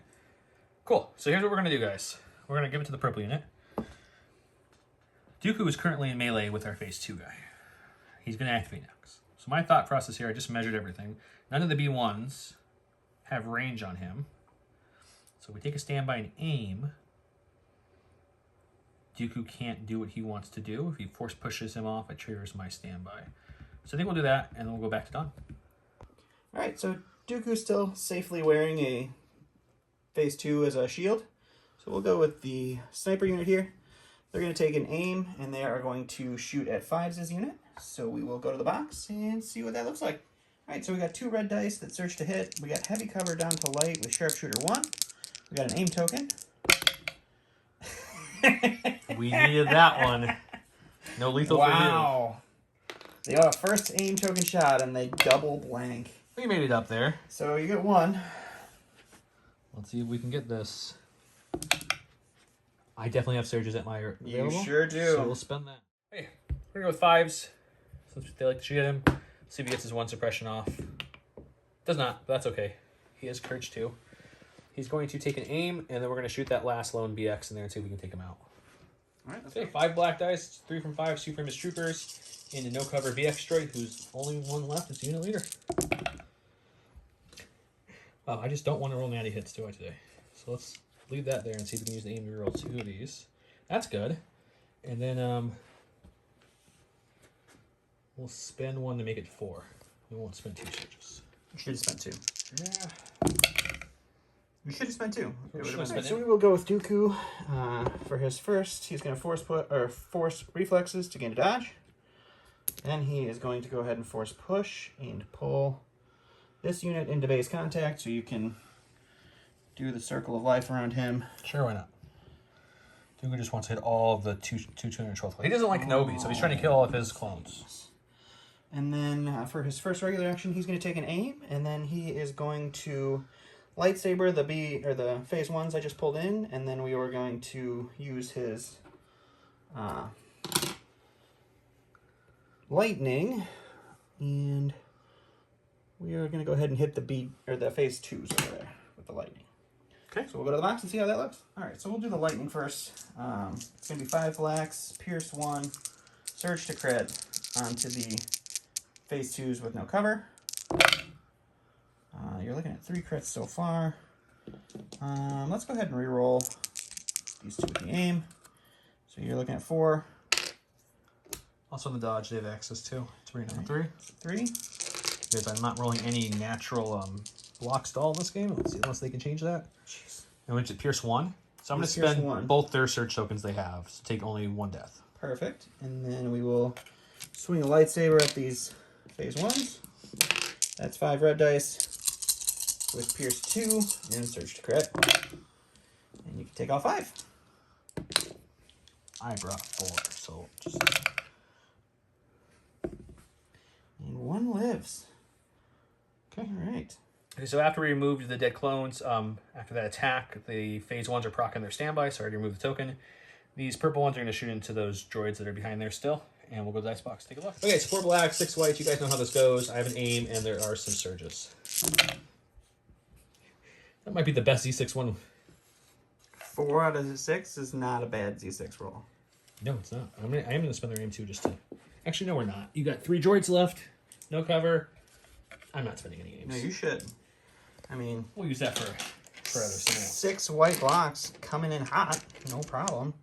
Speaker 1: Cool. So here's what we're going to do, guys. We're going to give it to the purple unit. Dooku is currently in melee with our phase 2 guy. he's going to activate next. So my thought process here, I just measured everything. None of the B1s have range on him. So we take a standby and aim. Dooku can't do what he wants to do. If he force pushes him off, it triggers my standby. So I think we'll do that, and then we'll go back to Don.
Speaker 2: All right, so Dooku's still safely wearing a phase 2 as a shield. So we'll go with the sniper unit here. They're going to take an aim, and they are going to shoot at 5s as unit. So we will go to the box and see what that looks like. All right, so we got 2 red dice that search to hit. We got heavy cover down to light with sharpshooter 1. We got an aim token.
Speaker 1: We needed that one. No lethal for you.
Speaker 2: Wow. They got a first aim token shot, and they double blank.
Speaker 1: We made it up there.
Speaker 2: So you get 1.
Speaker 1: Let's see if we can get this. I definitely have surges at my available.
Speaker 2: You sure do.
Speaker 1: So we'll spend that. Hey, we're going to go with 5s. Since they like to shoot him. See if he gets his 1 suppression off. Does not, but that's okay. He has courage too. He's going to take an aim, and then we're going to shoot that last lone BX in there and see if we can take him out.
Speaker 2: All right,
Speaker 1: Okay, 5 black dice, 3 from 5, Supremacist Troopers, and a no cover BX droid, who's only 1 left. It's unit leader. Wow, I just don't want to roll natty hits, do I, today? So let's leave that there and see if we can use the aim to roll 2 of these. That's good. And then we'll spend 1 to make it 4. We won't spend 2 surges.
Speaker 2: You should have spent 2.
Speaker 1: Yeah.
Speaker 2: You should have spent 2.
Speaker 1: Right,
Speaker 2: so we will go with Dooku for his first. He's going to force reflexes to gain a dodge. Then he is going to go ahead and force push and pull this unit into base contact so you can do the circle of life around him.
Speaker 1: Sure, why not? Dooku just wants to hit all of the 212. He doesn't like Kenobi, so he's trying to kill all of his clones.
Speaker 2: And then for his first regular action, he's going to take an aim, and then he is going to lightsaber the phase 1s I just pulled in, and then we are going to use his lightning, and we are going to go ahead and hit the phase 2s over there with the lightning.
Speaker 1: Okay.
Speaker 2: So we'll go to the box and see how that looks. All right, so we'll do the lightning first. It's going to be 5 blacks, pierce 1, surge to crit onto the phase 2s with no cover. You're looking at 3 crits so far. Let's go ahead and re-roll these 2 with the aim. So you're looking at 4.
Speaker 1: Also on the dodge, they have access to bring down 3.
Speaker 2: 3.
Speaker 1: Because I'm not rolling any natural block stall in this game. Let's see, unless they can change that.
Speaker 2: Jeez.
Speaker 1: And we just pierce 1. So I'm going to spend both their surge tokens they have to take only 1 death.
Speaker 2: Perfect. And then we will swing a lightsaber at these phase 1s. That's 5 red dice with pierce 2 and surge to crit. And you can take all 5.
Speaker 1: I brought 4, so just...
Speaker 2: And 1 lives.
Speaker 1: Okay.
Speaker 2: All right.
Speaker 1: Okay, so after we removed the dead clones, after that attack, the phase 1s are proccing their standby, so I already removed the token. These purple ones are going to shoot into those droids that are behind there still, and we'll go to the dice box, take a look. Okay, so 4 black, 6 whites, you guys know how this goes. I have an aim, and there are some surges. That might be the best Z6 one.
Speaker 2: 4 out of 6 is not a bad Z6 roll.
Speaker 1: No, it's not. I am going to spend their aim too, just to... Actually, no, we're not. You got 3 droids left, no cover. I'm not spending any aims.
Speaker 2: No, you should. I mean...
Speaker 1: We'll use that for other something else.
Speaker 2: 6 white blocks coming in hot. No problem.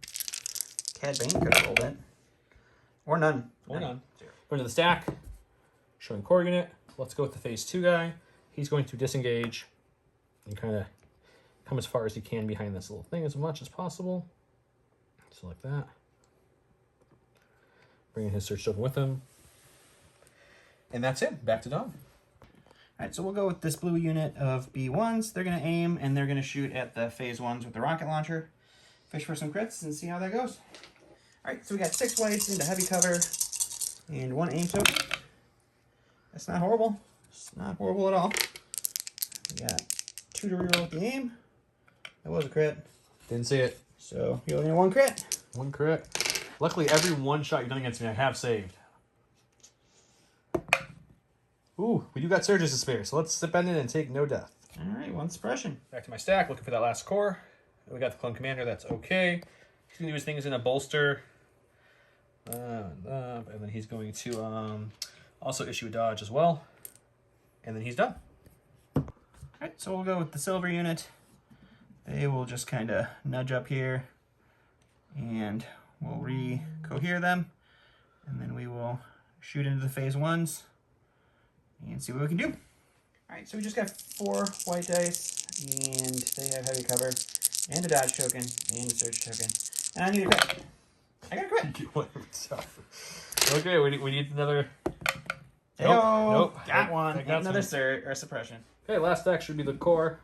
Speaker 2: Cad Bane could have rolled it. Or none.
Speaker 1: Or none. Going to the stack. Showing core unit. Let's go with the phase 2 guy. He's going to disengage and kind of come as far as he can behind this little thing as much as possible. So like that. Bringing his search token with him. And that's it. Back to Dom.
Speaker 2: All right, so we'll go with this blue unit of B1s. They're going to aim, and they're going to shoot at the phase 1s with the rocket launcher. Fish for some crits and see how that goes. All right, so we got 6 whites into heavy cover and 1 aim token. That's not horrible. It's not horrible at all. We got 2 to reroll with the aim. That was a crit.
Speaker 1: Didn't see it.
Speaker 2: So you only have 1 crit.
Speaker 1: 1 crit. Luckily, every 1 shot you've done against me, I have saved. Ooh, we do got surges to spare, so let's zip in and take no death.
Speaker 2: All right, 1 suppression.
Speaker 1: Back to my stack, looking for that last core. We got the clone commander, that's okay. He's gonna do his things in a bolster. And then he's going to also issue a dodge as well. And then he's done.
Speaker 2: Alright, so we'll go with the silver unit. They will just kind of nudge up here, and we'll re-cohere them, and then we will shoot into the phase ones and see what we can do. Alright, so we just got 4 white dice, and they have heavy cover, and a dodge token, and a surge token. And I need a crit. I got a crit.
Speaker 1: Okay, we need another.
Speaker 2: Nope. Got
Speaker 1: Got
Speaker 2: one. And another surge or suppression.
Speaker 1: Okay, last deck should be the core.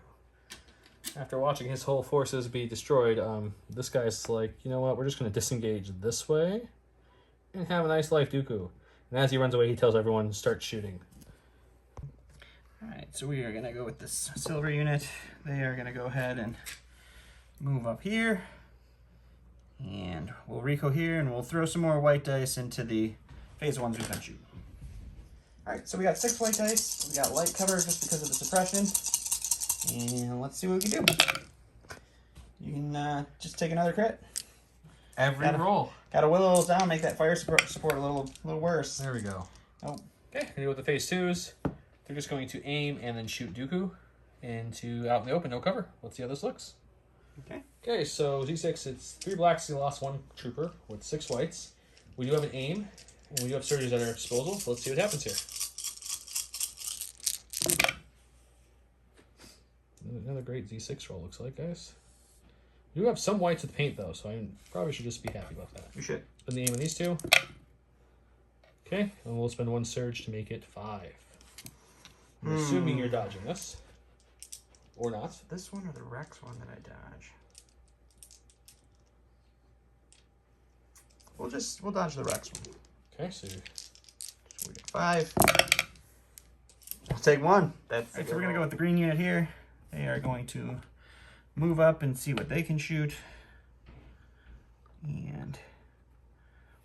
Speaker 1: After watching his whole forces be destroyed, this guy's like, you know what? We're just going to disengage this way and have a nice life, Dooku. And as he runs away, he tells everyone to start shooting.
Speaker 2: Alright, so we are going to go with this silver unit. They are going to go ahead and move up here. And we'll recohere, and we'll throw some more white dice into the phase ones we've been shooting. Alright, so we got 6 white dice. We got light cover just because of the suppression. And let's see what we can do. You can just take another crit.
Speaker 1: Every roll.
Speaker 2: Gotta whittle those down, make that fire support a little worse.
Speaker 1: There we go.
Speaker 2: Oh.
Speaker 1: Okay, and with the phase 2s, they're just going to aim and then shoot Dooku into out in the open, no cover. Let's see how this looks.
Speaker 2: Okay.
Speaker 1: Okay, so Z6, it's 3 blacks, he lost 1 trooper with 6 whites. We do have an aim, and we do have surges at our disposal, so let's see what happens here. Another great Z6 roll, looks like, guys. We do have some whites with paint, though, so I probably should just be happy about that.
Speaker 2: You should.
Speaker 1: Spend the aim on these 2. Okay, and we'll spend 1 surge to make it 5. I'm assuming you're dodging this. Or not.
Speaker 2: This one or the Rex one that I dodge? We'll dodge the Rex one.
Speaker 1: Okay, so
Speaker 2: we get 5. I'll take 1. That's right, so we're gonna go with the green unit here. They are going to move up and see what they can shoot. And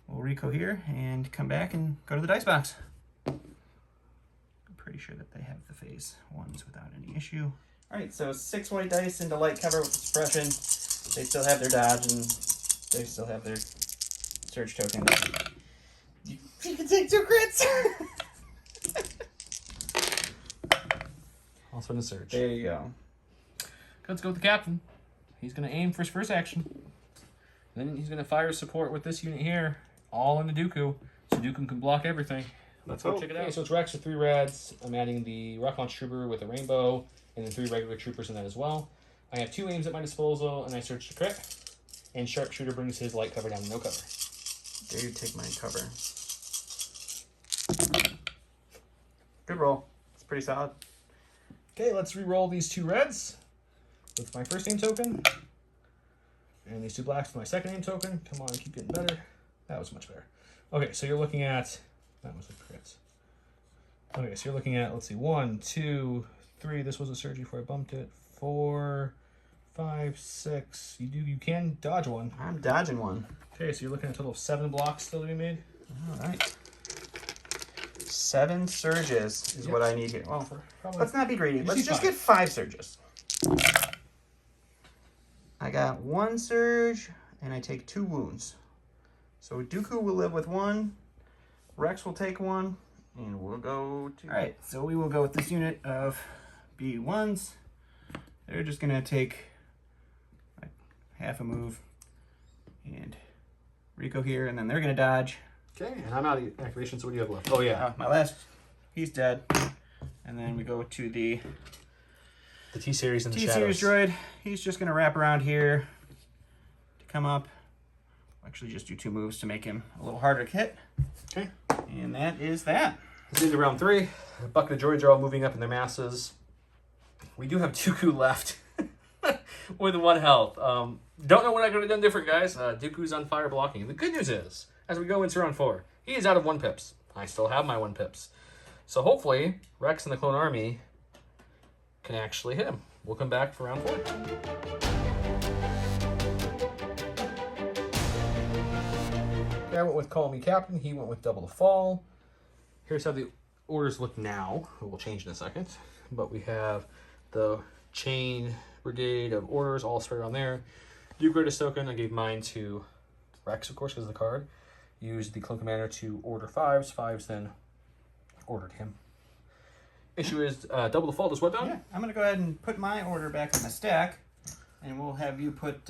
Speaker 2: we'll recohere and come back and go to the dice box. I'm pretty sure that they have the phase ones without any issue. Alright, so 6 white dice into light cover with the suppression. They still have their dodge and they still have their surge token. You can take 2 crits!
Speaker 1: I'll spend a surge.
Speaker 2: There you go.
Speaker 1: Let's go with the captain. He's going to aim for his first action. Then he's going to fire support with this unit here, all into Dooku, so Dooku can block everything. Let's go check it out. Okay, so it's Rex with 3 reds. I'm adding the rocket launch trooper with a rainbow, and then 3 regular troopers in that as well. I have 2 aims at my disposal, and I search the crit. And sharpshooter brings his light cover down to no cover.
Speaker 2: There you take my cover. Good roll. It's pretty solid.
Speaker 1: Okay, let's re-roll these 2 reds with my first aim token. And these 2 blacks with my second aim token. Come on, keep getting better. That was much better. Okay, so you're looking at... That was a crit. Okay, so you're looking at, let's see, 1, 2, 3. This was a surge before I bumped it. 4, 5, 6. You can dodge 1.
Speaker 2: I'm dodging 1.
Speaker 1: Okay, so you're looking at a total of 7 blocks still to be made.
Speaker 2: All right. 7 surges is what I need here. Well, let's not be greedy. Let's just get 5 surges. I got 1 surge, and I take 2 wounds. So Dooku will live with 1. Rex will take 1, and we'll go to... All right, so we will go with this unit of B1s. They're just going to take like half a move and recohere, and then they're going to dodge.
Speaker 1: Okay, and I'm out of activation, so what do you have left? Oh, yeah.
Speaker 2: My last, he's dead. And then we go to the
Speaker 1: T-Series and the
Speaker 2: T-Series droid. He's just going to wrap around here to come up. Actually, just do 2 moves to make him a little harder to hit.
Speaker 1: Okay.
Speaker 2: And that is that.
Speaker 1: This is round 3. The bucket of droids are all moving up in their masses. We do have Dooku left with 1 health. Don't know what I could have done different, guys. Dooku's on fire blocking. The good news is, as we go into round 4, he is out of 1 pips. I still have my 1 pips. So hopefully, Rex and the Clone Army can actually hit him. We'll come back for round 4. I went with Call Me Captain. He went with Double the Fall. Here's how the orders look now. We'll change in a second. But we have the chain brigade of orders all spread around there. Duke Raiders token. I gave mine to Rex, of course, because of the card. Use the clone commander to order 5s. 5s then ordered him. Issue is double the fault is what, Don?
Speaker 2: Yeah, I'm going to go ahead and put my order back in the stack, and we'll have you put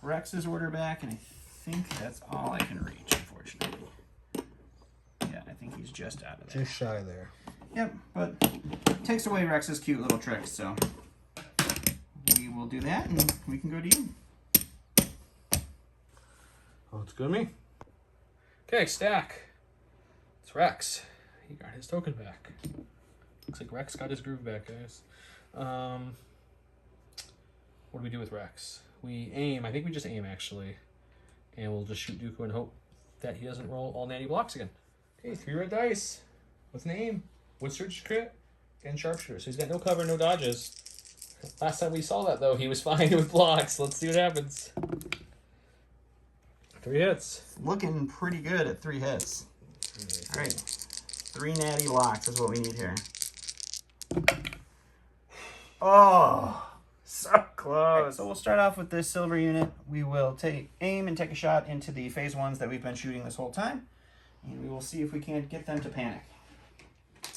Speaker 2: Rex's order back, and I think that's all I can reach, unfortunately. Yeah, I think he's just out of there.
Speaker 1: Just shy there.
Speaker 2: Yep, but it takes away Rex's cute little tricks, so we will do that, and we can go to you.
Speaker 1: Oh, it's good to me. Okay, stack. It's Rex. He got his token back. Looks like Rex got his groove back, guys. What do we do with Rex? We aim. I think we just aim, actually. And we'll just shoot Dooku and hope that he doesn't roll all natty blocks again. Okay, 3 red dice. With an aim. With search crit. And sharpshooter. So he's got no cover, no dodges. Last time we saw that, though, he was fine with blocks. Let's see what happens. 3 hits.
Speaker 2: Looking pretty good at 3 hits. All right. 3 natty blocks is what we need here. Oh, so close. Right, so we'll start off with this silver unit. We will aim and take a shot into the phase 1s that we've been shooting this whole time. And we will see if we can't get them to panic.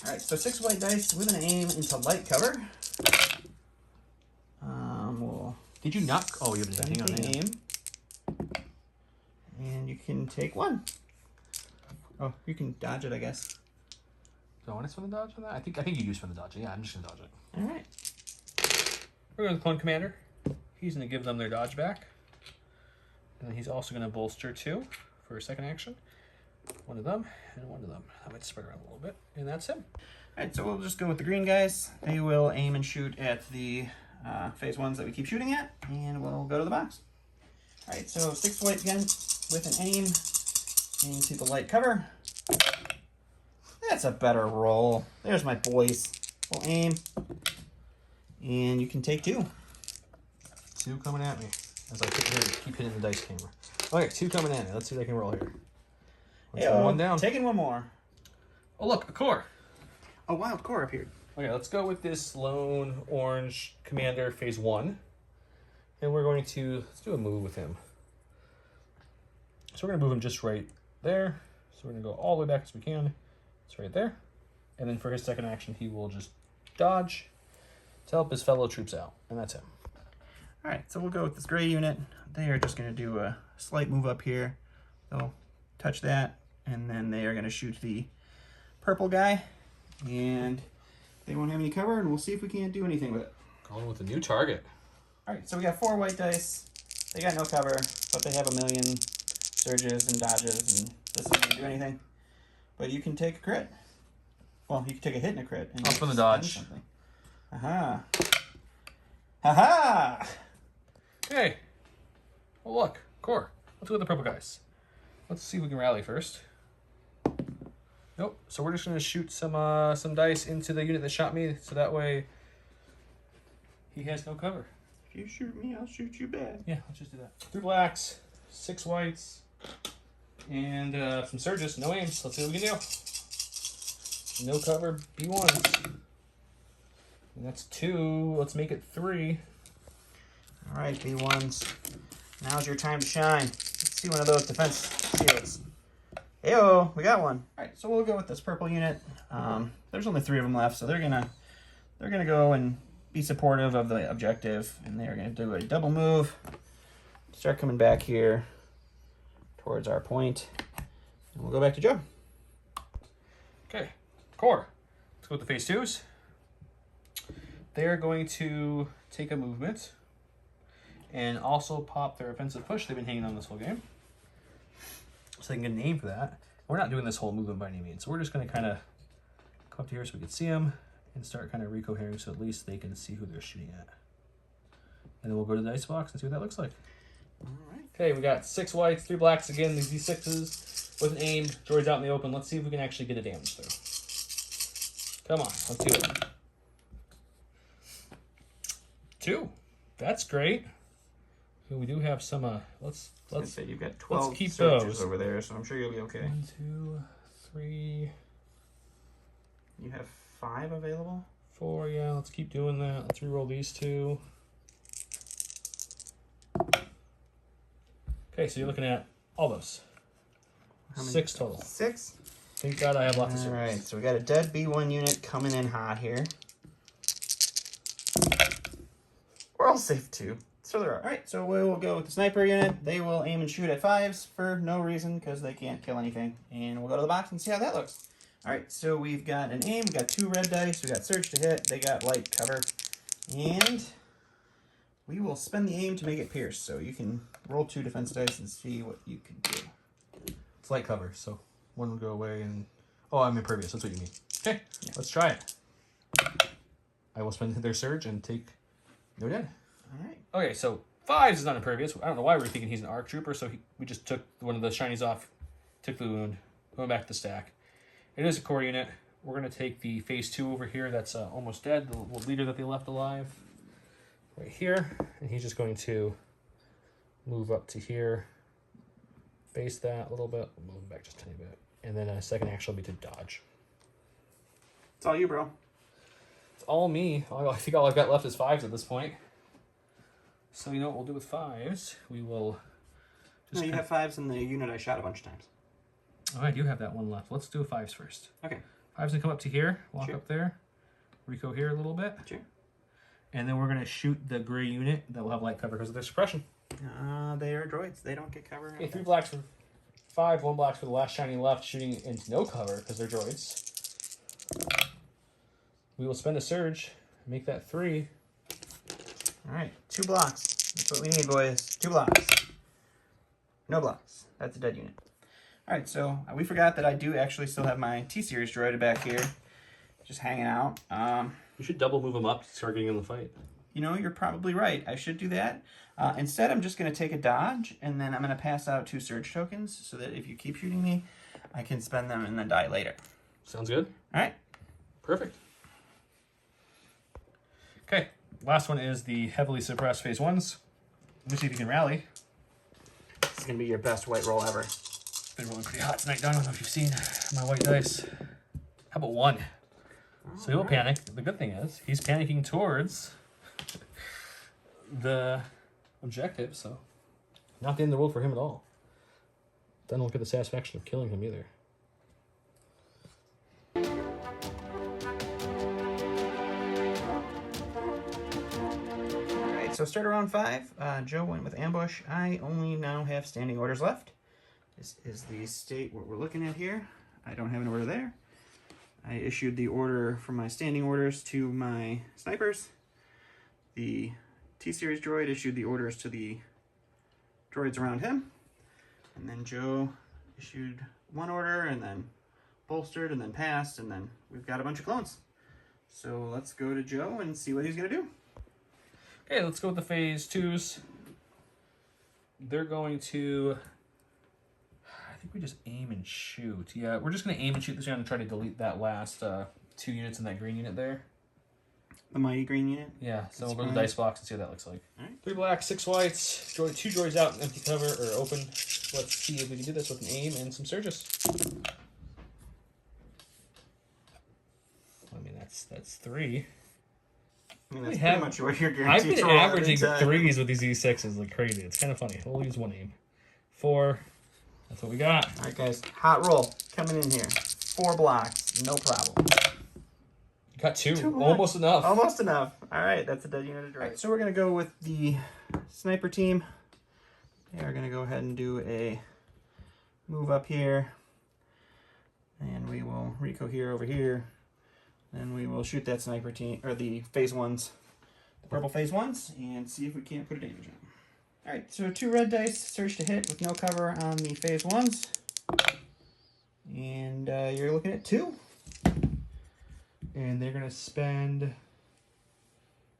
Speaker 2: All right, so 6 white dice with an aim into light cover.
Speaker 1: Did you not? Oh, you have an
Speaker 2: Hang on, aim. And you can take 1. Oh, you can dodge it, I guess.
Speaker 1: Do I want to spin the dodge on that? I think you do spin the dodge. Yeah, I'm just going to dodge it.
Speaker 2: All right.
Speaker 1: We're going to the clone commander. He's going to give them their dodge back. And then he's also going to bolster 2 for a second action. 1 of them and 1 of them. That might spread around a little bit. And that's him.
Speaker 2: All right, so we'll just go with the green guys. They will aim and shoot at the phase 1s that we keep shooting at. And we'll go to the box. All right, so 6 white again with an aim into the light cover. That's a better roll. There's my boys. We'll aim. And you can take 2.
Speaker 1: 2 coming at me. As I keep hitting the dice camera. Okay, 2 coming at me. Let's see if I can roll here.
Speaker 2: Hey,
Speaker 1: 1 down.
Speaker 2: Taking 1 more.
Speaker 1: Oh, look, a core.
Speaker 2: A wild core appeared.
Speaker 1: Okay, let's go with this lone orange commander phase 1. And we're going to, let's do a move with him. So we're going to move him just right there. So we're going to go all the way back as we can. It's right there. And then for his second action, he will just dodge to help his fellow troops out. And that's him.
Speaker 2: All right, so we'll go with this gray unit. They are just going to do a slight move up here. They'll touch that, and then they are going to shoot the purple guy. And they won't have any cover, and we'll see if we can't do anything with it.
Speaker 1: Going with a new target.
Speaker 2: All right, so we got 4 white dice. They got no cover, but they have a million surges and dodges, and this isn't going to do anything. But you can take a crit. Well, you can take a hit and a crit. And
Speaker 1: I'll spin the dodge.
Speaker 2: Something. Aha. Ha-ha!
Speaker 1: Hey. Oh, look. Core. Let's go with the purple guys. Let's see if we can rally first. Nope. So we're just going to shoot some dice into the unit that shot me, so that way he has no cover.
Speaker 2: If you shoot me, I'll shoot you back.
Speaker 1: Yeah, let's just do that. 3 blacks, 6 whites, and some surges. No aims. Let's see what we can do. No cover, B1s. And that's 2. Let's make it 3.
Speaker 2: All right, B1s. Now's your time to shine. Let's see one of those defense shields. Heyo, we got one. All right, so we'll go with this purple unit. There's only 3 of them left, so they're gonna go and be supportive of the objective, and they're gonna do a double move. Start coming back here towards our point, and we'll go back to Joe.
Speaker 1: Okay, core. Let's go with the phase 2s. They're going to take a movement and also pop their offensive push. They've been hanging on this whole game. So they can get a name for that. We're not doing this whole movement by any means. So we're just going to kind of come up to here so we can see them and start kind of recohering so at least they can see who they're shooting at. And then we'll go to the dice box and see what that looks like.
Speaker 2: All right.
Speaker 1: Okay, we got 6 whites, 3 blacks again. These D6s with an aim. Droid's out in the open. Let's see if we can actually get a damage through. Come on, let's do it. 2. That's great. So we do have some. Let's
Speaker 2: say you've got 12
Speaker 1: keep
Speaker 2: surges
Speaker 1: those
Speaker 2: over there, so I'm sure you'll be okay.
Speaker 1: 1, 2, 3.
Speaker 2: You have 5 available?
Speaker 1: 4. Yeah, let's keep doing that. Let's reroll these 2. Okay, so you're looking at all those.
Speaker 2: How many?
Speaker 1: 6 total.
Speaker 2: 6?
Speaker 1: Thank God I have lots of
Speaker 2: All
Speaker 1: series.
Speaker 2: right, so we got a dead B1 unit coming in hot here. We're all safe too. So there are. All right, so we will go with the sniper unit. They will aim and shoot at 5s for no reason because they can't kill anything. And we'll go to the box and see how that looks. All right, so we've got an aim. We got 2 red dice. We got surge to hit. They got light cover. And we will spend the aim to make it pierce. So you can roll 2 defense dice and see what you can do.
Speaker 1: It's light cover, so one will go away and... Oh, I'm impervious. That's what you mean. Okay, yeah. Let's try it. I will spend their surge and take... No dead.
Speaker 2: All right.
Speaker 1: Okay, so 5s is not impervious. I don't know why we were thinking he's an arc trooper, so we just took one of the shinies off, took the wound, going back to the stack. It is a core unit. We're going to take the phase 2 over here that's almost dead, the leader that they left alive, right here. And he's just going to move up to here, base that a little bit, move him back just a tiny bit. And then a second action will be to dodge.
Speaker 2: It's all you, bro.
Speaker 1: It's all me. I think all I've got left is 5s at this point. So you know what we'll do with 5s? We will...
Speaker 2: No, you have 5s in the unit I shot a bunch of times.
Speaker 1: Oh, I do have that one left. Let's do 5s first.
Speaker 2: Okay.
Speaker 1: 5s gonna come up to here, walk
Speaker 2: Sure.
Speaker 1: up there, Rico here a little bit.
Speaker 2: Sure.
Speaker 1: And then we're gonna shoot the gray unit that will have light cover because of their suppression.
Speaker 2: They are droids. They don't get cover.
Speaker 1: Okay, 3 blacks for 5, 1 black for the last shiny left, shooting into no cover because they're droids. We will spend a surge, make that 3.
Speaker 2: All right, 2 blocks. That's what we need, boys. 2 blocks. No blocks. That's a dead unit. All right, so we forgot that I do actually still have my T-Series droid back here, just hanging out.
Speaker 1: You should double move them up to start getting in the fight.
Speaker 2: You know, you're probably right. I should do that. Instead, I'm just going to take a dodge, and then I'm going to pass out 2 surge tokens so that if you keep shooting me, I can spend them and then die later.
Speaker 1: Sounds good.
Speaker 2: All right.
Speaker 1: Perfect. Okay, last one is the heavily suppressed phase 1s. Let me see if you can rally.
Speaker 2: This is going to be your best white roll ever.
Speaker 1: Been rolling pretty hot tonight, Don. I don't know if you've seen my white dice. How about 1? So he will panic. The good thing is he's panicking towards the objective, so not the end of the world for him at all. Doesn't look at the satisfaction of killing him either.
Speaker 2: All right, so start around 5. Joe went with ambush. I only now have standing orders left. This is the state what we're looking at here. I don't have an order there. I issued the order from my standing orders to my snipers. The T-Series droid issued the orders to the droids around him. And then Joe issued 1 order and then bolstered and then passed, and then we've got a bunch of clones. So let's go to Joe and see what he's going to do.
Speaker 1: Okay, let's go with the phase 2s. They're going to... I think we just aim and shoot. Yeah, we're just going to aim and shoot this round and try to delete that last 2 units in that green unit there.
Speaker 2: The mighty green unit?
Speaker 1: Yeah, so
Speaker 2: That's
Speaker 1: we'll go to the
Speaker 2: fine.
Speaker 1: dice box and see what that looks like.
Speaker 2: All right.
Speaker 1: 3 blacks, 6 whites, 2 droids out in empty cover, or open. Let's see if we can do this with an aim and some surges. I mean, that's 3.
Speaker 2: I mean, that's
Speaker 1: We
Speaker 2: pretty
Speaker 1: have-
Speaker 2: much what you're
Speaker 1: I've
Speaker 2: guaranteed
Speaker 1: been
Speaker 2: to roll
Speaker 1: averaging
Speaker 2: every time.
Speaker 1: 3s with these E6s like crazy. It's kind of funny. We'll use 1 aim. 4. That's what we got.
Speaker 2: All right, guys. Hot roll coming in here. 4 blocks. No problem.
Speaker 1: Got 2.
Speaker 2: 2 blocks.
Speaker 1: Almost enough.
Speaker 2: Almost enough. All right, that's a dead unit of droid. Right, so we're going to go with the sniper team. They are going to go ahead and do a move up here. And we will Rico here over here. Then we will shoot that sniper team, or the phase 1s. The purple phase 1s, and see if we can't put a damage on them. All right, so 2 red dice, surge to hit with no cover on the phase 1s. And you're looking at 2.
Speaker 1: And they're going to spend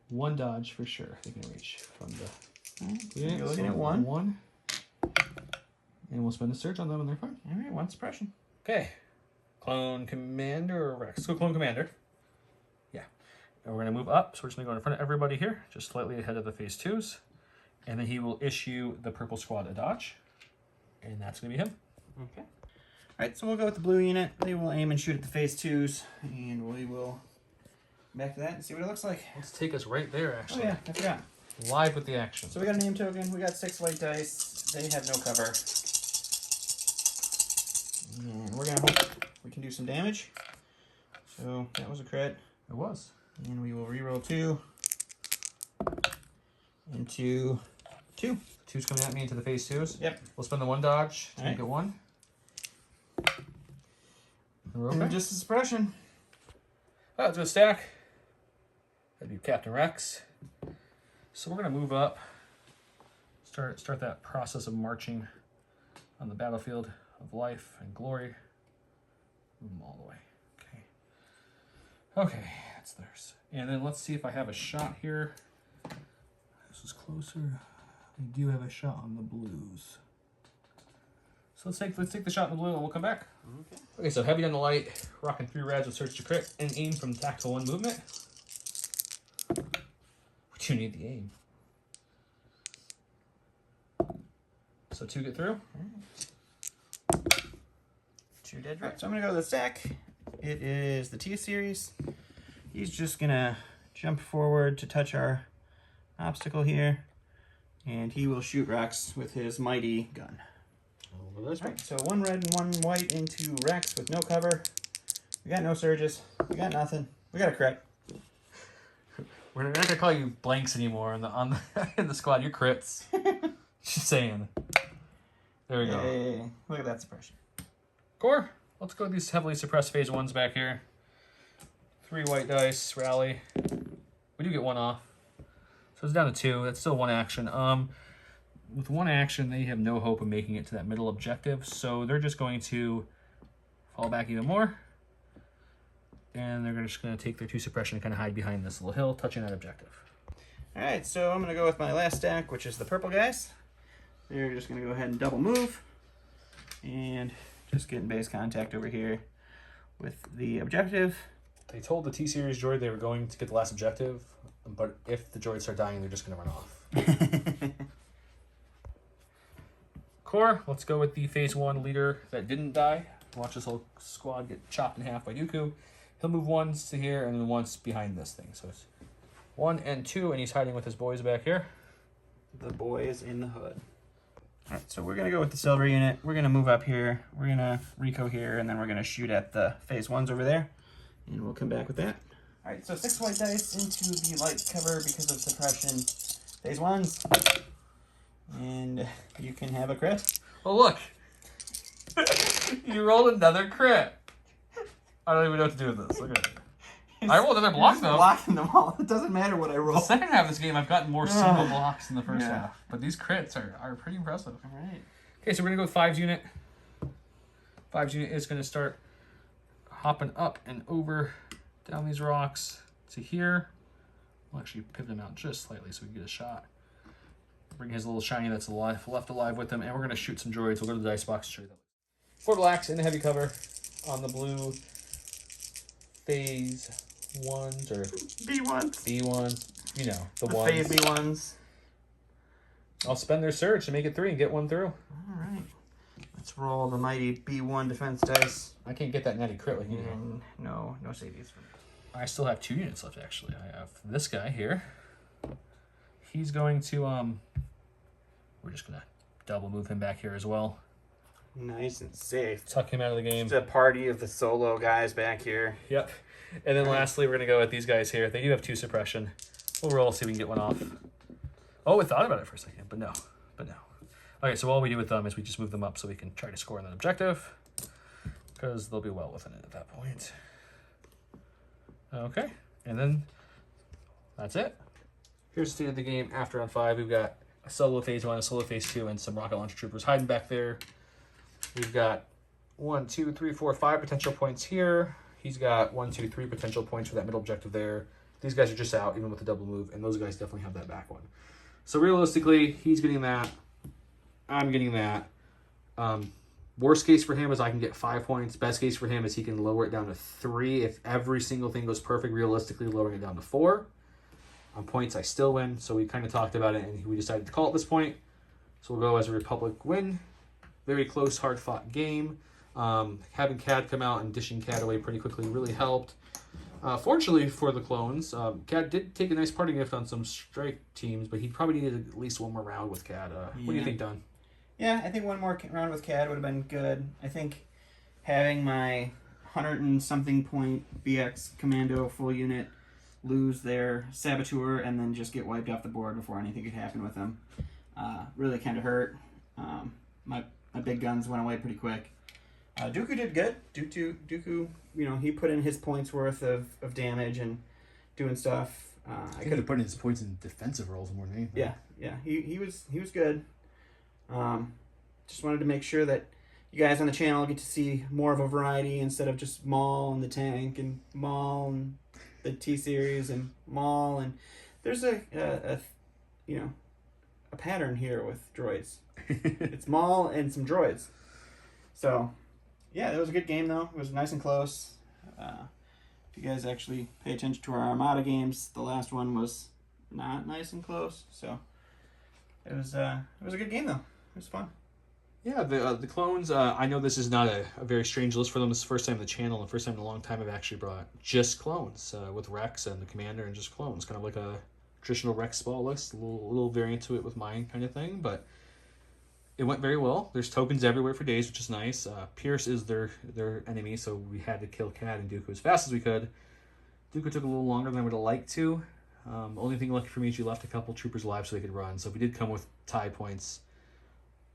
Speaker 1: 1 dodge for sure. They can reach from the...
Speaker 2: All right, so
Speaker 1: Yeah,
Speaker 2: you're looking
Speaker 1: so
Speaker 2: at 1.
Speaker 1: 1. And we'll spend a surge on them and they're fine.
Speaker 2: All right, 1 suppression.
Speaker 1: Okay. Clone Commander or Rex? Let's go Clone Commander. Yeah. And we're going to move up. So we're just going to go in front of everybody here, just slightly ahead of the phase 2s. And then he will issue the purple squad a dodge. And that's going to be him.
Speaker 2: Okay. All right, so we'll go with the blue unit. They will aim and shoot at the phase 2s, and we will back to that and see what it looks like.
Speaker 1: Let's take us right there,
Speaker 2: Oh
Speaker 1: actually.
Speaker 2: yeah, I forgot.
Speaker 1: Live with the action.
Speaker 2: So we got a name token. We got 6 white dice. They have no cover. And we're gonna hope we can do some damage. So that was a crit.
Speaker 1: It was.
Speaker 2: And we will reroll 2 into 2.
Speaker 1: 2's coming at me into the phase 2s.
Speaker 2: Yep.
Speaker 1: We'll spend the 1 dodge to
Speaker 2: All
Speaker 1: make it 1. And we're okay.
Speaker 2: And just a suppression.
Speaker 1: Oh, it's gonna stack. That'd be Captain Rex. So we're gonna move up. Start that process of marching on the battlefield of life and glory. Move them all the way. Okay. Okay, that's theirs. And then let's see if I have a shot here. This is closer. I do have a shot on the blues. So let's take the shot in the blue and we'll come back. Okay, so heavy on the light, rocking 3 rads with search to crit, and aim from tactical 1 movement. We do need the aim. So 2 get through.
Speaker 2: 2 dead right. So I'm gonna go to the stack. It is the T series. He's just gonna jump forward to touch our obstacle here, and he will shoot Rex with his mighty gun. Alright, so 1 red and 1 white into Rex with no cover. We got no surges. We got nothing. We got a crit.
Speaker 1: We're not gonna call you blanks anymore in the squad. You're crits. Just saying. There we go.
Speaker 2: Hey, look at that suppression.
Speaker 1: Core. Let's go with these heavily suppressed phase 1s back here. 3 white dice, rally. We do get 1 off. So it's down to 2. That's still 1 action. With 1 action, they have no hope of making it to that middle objective, so they're just going to fall back even more. And they're just going to take their 2 suppression and kind of hide behind this little hill, touching that objective.
Speaker 2: Alright, so I'm going to go with my last stack, which is the purple guys. They're just going to go ahead and double move. And just get in base contact over here with the objective.
Speaker 1: They told the T-Series droid they were going to get the last objective, but if the droids start dying, they're just going to run off. Core, let's go with the phase 1 leader that didn't die. Watch this whole squad get chopped in half by Dooku. He'll move 1s to here and then 1s behind this thing. So it's 1 and 2, and he's hiding with his boys back here.
Speaker 2: The boys in the hood. Alright, so we're going to go with the silver unit. We're going to move up here. We're going to Rico here, and then we're going to shoot at the phase 1s over there. And we'll come back with that. Alright, so 6 white dice into the light cover because of suppression. Phase 1s. And you can have a crit.
Speaker 1: Oh, look. You rolled another crit. I don't even know what to do with this. Look at it. I rolled another block, though.
Speaker 2: Blocking them all. It doesn't matter what I roll.
Speaker 1: The second half of this game, I've gotten more single blocks than the first half. But these crits are pretty impressive.
Speaker 2: All right.
Speaker 1: Okay, so we're going to go with 5's unit. 5's unit is going to start hopping up and over down these rocks to here. We'll actually pivot him out just slightly so we can get a shot. Bring his little shiny that's alive, left alive with him, and we're going to shoot some droids. We'll go to the dice box to show you that. 4 blacks in the heavy cover on the blue phase 1s or
Speaker 2: B1s.
Speaker 1: B1. You know, the ones.
Speaker 2: Phase B1s.
Speaker 1: I'll spend their surge to make it 3 and get 1 through.
Speaker 2: All right. Let's roll the mighty B1 defense dice.
Speaker 1: I can't get that natty crit like you do.
Speaker 2: And no savies for me.
Speaker 1: I still have 2 units left, actually. I have this guy here. He's going to, we're just going to double move him back here as well.
Speaker 2: Nice and safe.
Speaker 1: Tuck him out of the game.
Speaker 2: It's a party of the solo guys back here.
Speaker 1: Yep. And then lastly, we're going to go with these guys here. They do have 2 suppression. We'll roll, see if we can get 1 off. Oh, we thought about it for a second, but no. Okay, so all we do with them is we just move them up so we can try to score on that objective, because they'll be well within it at that point. Okay, and then that's it. Here's the state of the game after round 5. We've got a solo phase 1, a solo phase 2, and some rocket launcher troopers hiding back there. We've got 1, 2, 3, 4, 5 potential points here. He's got 1, 2, 3 potential points for that middle objective there. These guys are just out, even with the double move, and those guys definitely have that back one. So realistically, he's getting that. I'm getting that. Worst case for him is I can get 5 points. Best case for him is he can lower it down to 3. If every single thing goes perfect, realistically lowering it down to 4. On points, I still win. So we kind of talked about it, and we decided to call it this point. So we'll go as a Republic win. Very close, hard-fought game. Having Cad come out and dishing Cad away pretty quickly really helped. Fortunately for the clones, Cad did take a nice parting gift on some strike teams, but he probably needed at least 1 more round with Cad. What do you think, Don?
Speaker 2: Yeah, I think 1 more round with Cad would have been good. I think having my 100 and something point BX Commando full unit lose their Saboteur and then just get wiped off the board before anything could happen with them. Really kind of hurt. My big guns went away pretty quick. Dooku did good. Dooku, he put in his points worth of damage and doing stuff.
Speaker 1: I could have put in his points in defensive roles more than anything.
Speaker 2: Yeah. He was good. Just wanted to make sure that you guys on the channel get to see more of a variety instead of just Maul and the tank and Maul and the T-Series and Maul, and there's a pattern here with droids. It's Maul and some droids. So, yeah, it was a good game though. It was nice and close. If you guys actually pay attention to our Armada games, the last one was not nice and close. So, it was a good game though. It was fun.
Speaker 1: Yeah, the clones, I know this is not a very strange list for them. This is the first time on the channel, and the first time in a long time I've actually brought just clones with Rex and the Commander and just clones. Kind of like a traditional Rex ball list, a little variant to it with mine kind of thing, but it went very well. There's tokens everywhere for days, which is nice. Pierce is their enemy, so we had to kill Cad and Dooku as fast as we could. Dooku took a little longer than I would have liked to. Only thing lucky for me is you left a couple troopers alive so they could run, so if we did come with tie points,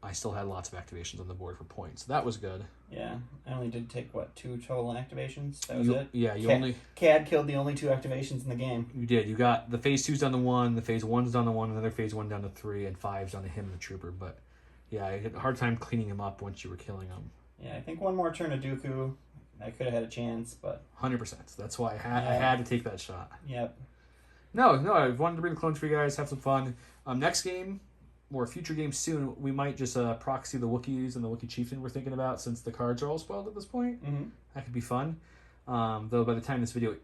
Speaker 1: I still had lots of activations on the board for points. So that was good.
Speaker 2: Yeah, I only did take, 2 total activations? That was it?
Speaker 1: Yeah,
Speaker 2: Cad killed the only 2 activations in the game.
Speaker 1: You did. You got the phase 2's down to 1, the phase 1's down to 1, another phase 1 down to 3, and 5's down to him and the trooper. But yeah, I had a hard time cleaning him up once you were killing him.
Speaker 2: Yeah, I think one more turn of Dooku, I could have had a chance, but
Speaker 1: 100%. That's why I had to take that shot.
Speaker 2: Yep.
Speaker 1: No, I wanted to bring the clones for you guys, have some fun. Next game, or future games soon, we might just proxy the Wookiees and the Wookiee Chieftain we're thinking about, since the cards are all spoiled at this point.
Speaker 2: Mm-hmm.
Speaker 1: That could be fun. Though by the time this video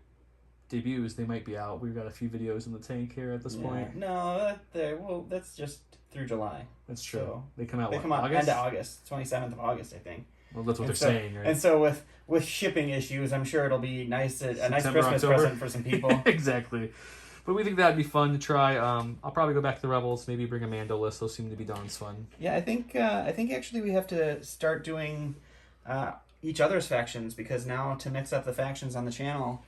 Speaker 1: debuts, they might be out. We've got a few videos in the tank here at this point.
Speaker 2: No, that's just through July.
Speaker 1: That's true.
Speaker 2: So
Speaker 1: they come out
Speaker 2: out
Speaker 1: August?
Speaker 2: end of August, 27th of August, I think.
Speaker 1: Well, that's what they're saying, right?
Speaker 2: And so with shipping issues, I'm sure it'll be a nice Christmas
Speaker 1: October.
Speaker 2: present for some people.
Speaker 1: Exactly. But we think that'd be fun to try. I'll probably go back to the Rebels, maybe bring a Mando list. Those seem to be darn fun.
Speaker 2: Yeah, I think actually we have to start doing each other's factions, because now to mix up the factions on the channel,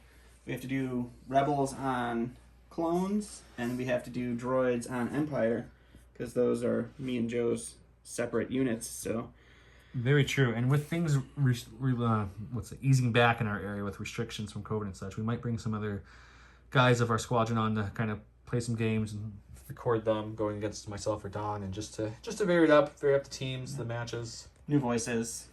Speaker 2: we have to do Rebels on clones, and we have to do droids on Empire, because those are me and Joe's separate units. So
Speaker 1: very true. And with things easing back in our area with restrictions from COVID and such, we might bring some other guys of our squadron on to kind of play some games and record them going against myself or Don, and just to vary it up, vary up the teams, the matches.
Speaker 2: New voices.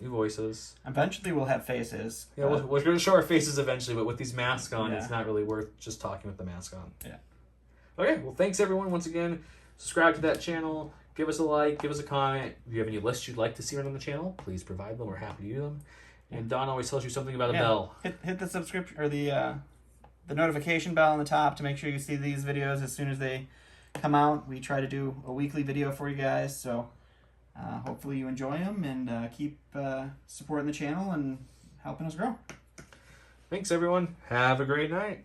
Speaker 2: Eventually we'll have faces.
Speaker 1: Yeah, we're going to show our faces eventually, but with these masks on, it's not really worth just talking with the mask on.
Speaker 2: Yeah.
Speaker 1: Okay, well, thanks everyone once again. Subscribe to that channel. Give us a like. Give us a comment. If you have any lists you'd like to see on the channel, please provide them. We're happy to do them. And Don always tells you something about a bell.
Speaker 2: Hit the subscription or the notification bell on the top to make sure you see these videos as soon as they come out. We try to do a weekly video for you guys, so hopefully you enjoy them, and keep supporting the channel and helping us grow.
Speaker 1: Thanks, everyone. Have a great night.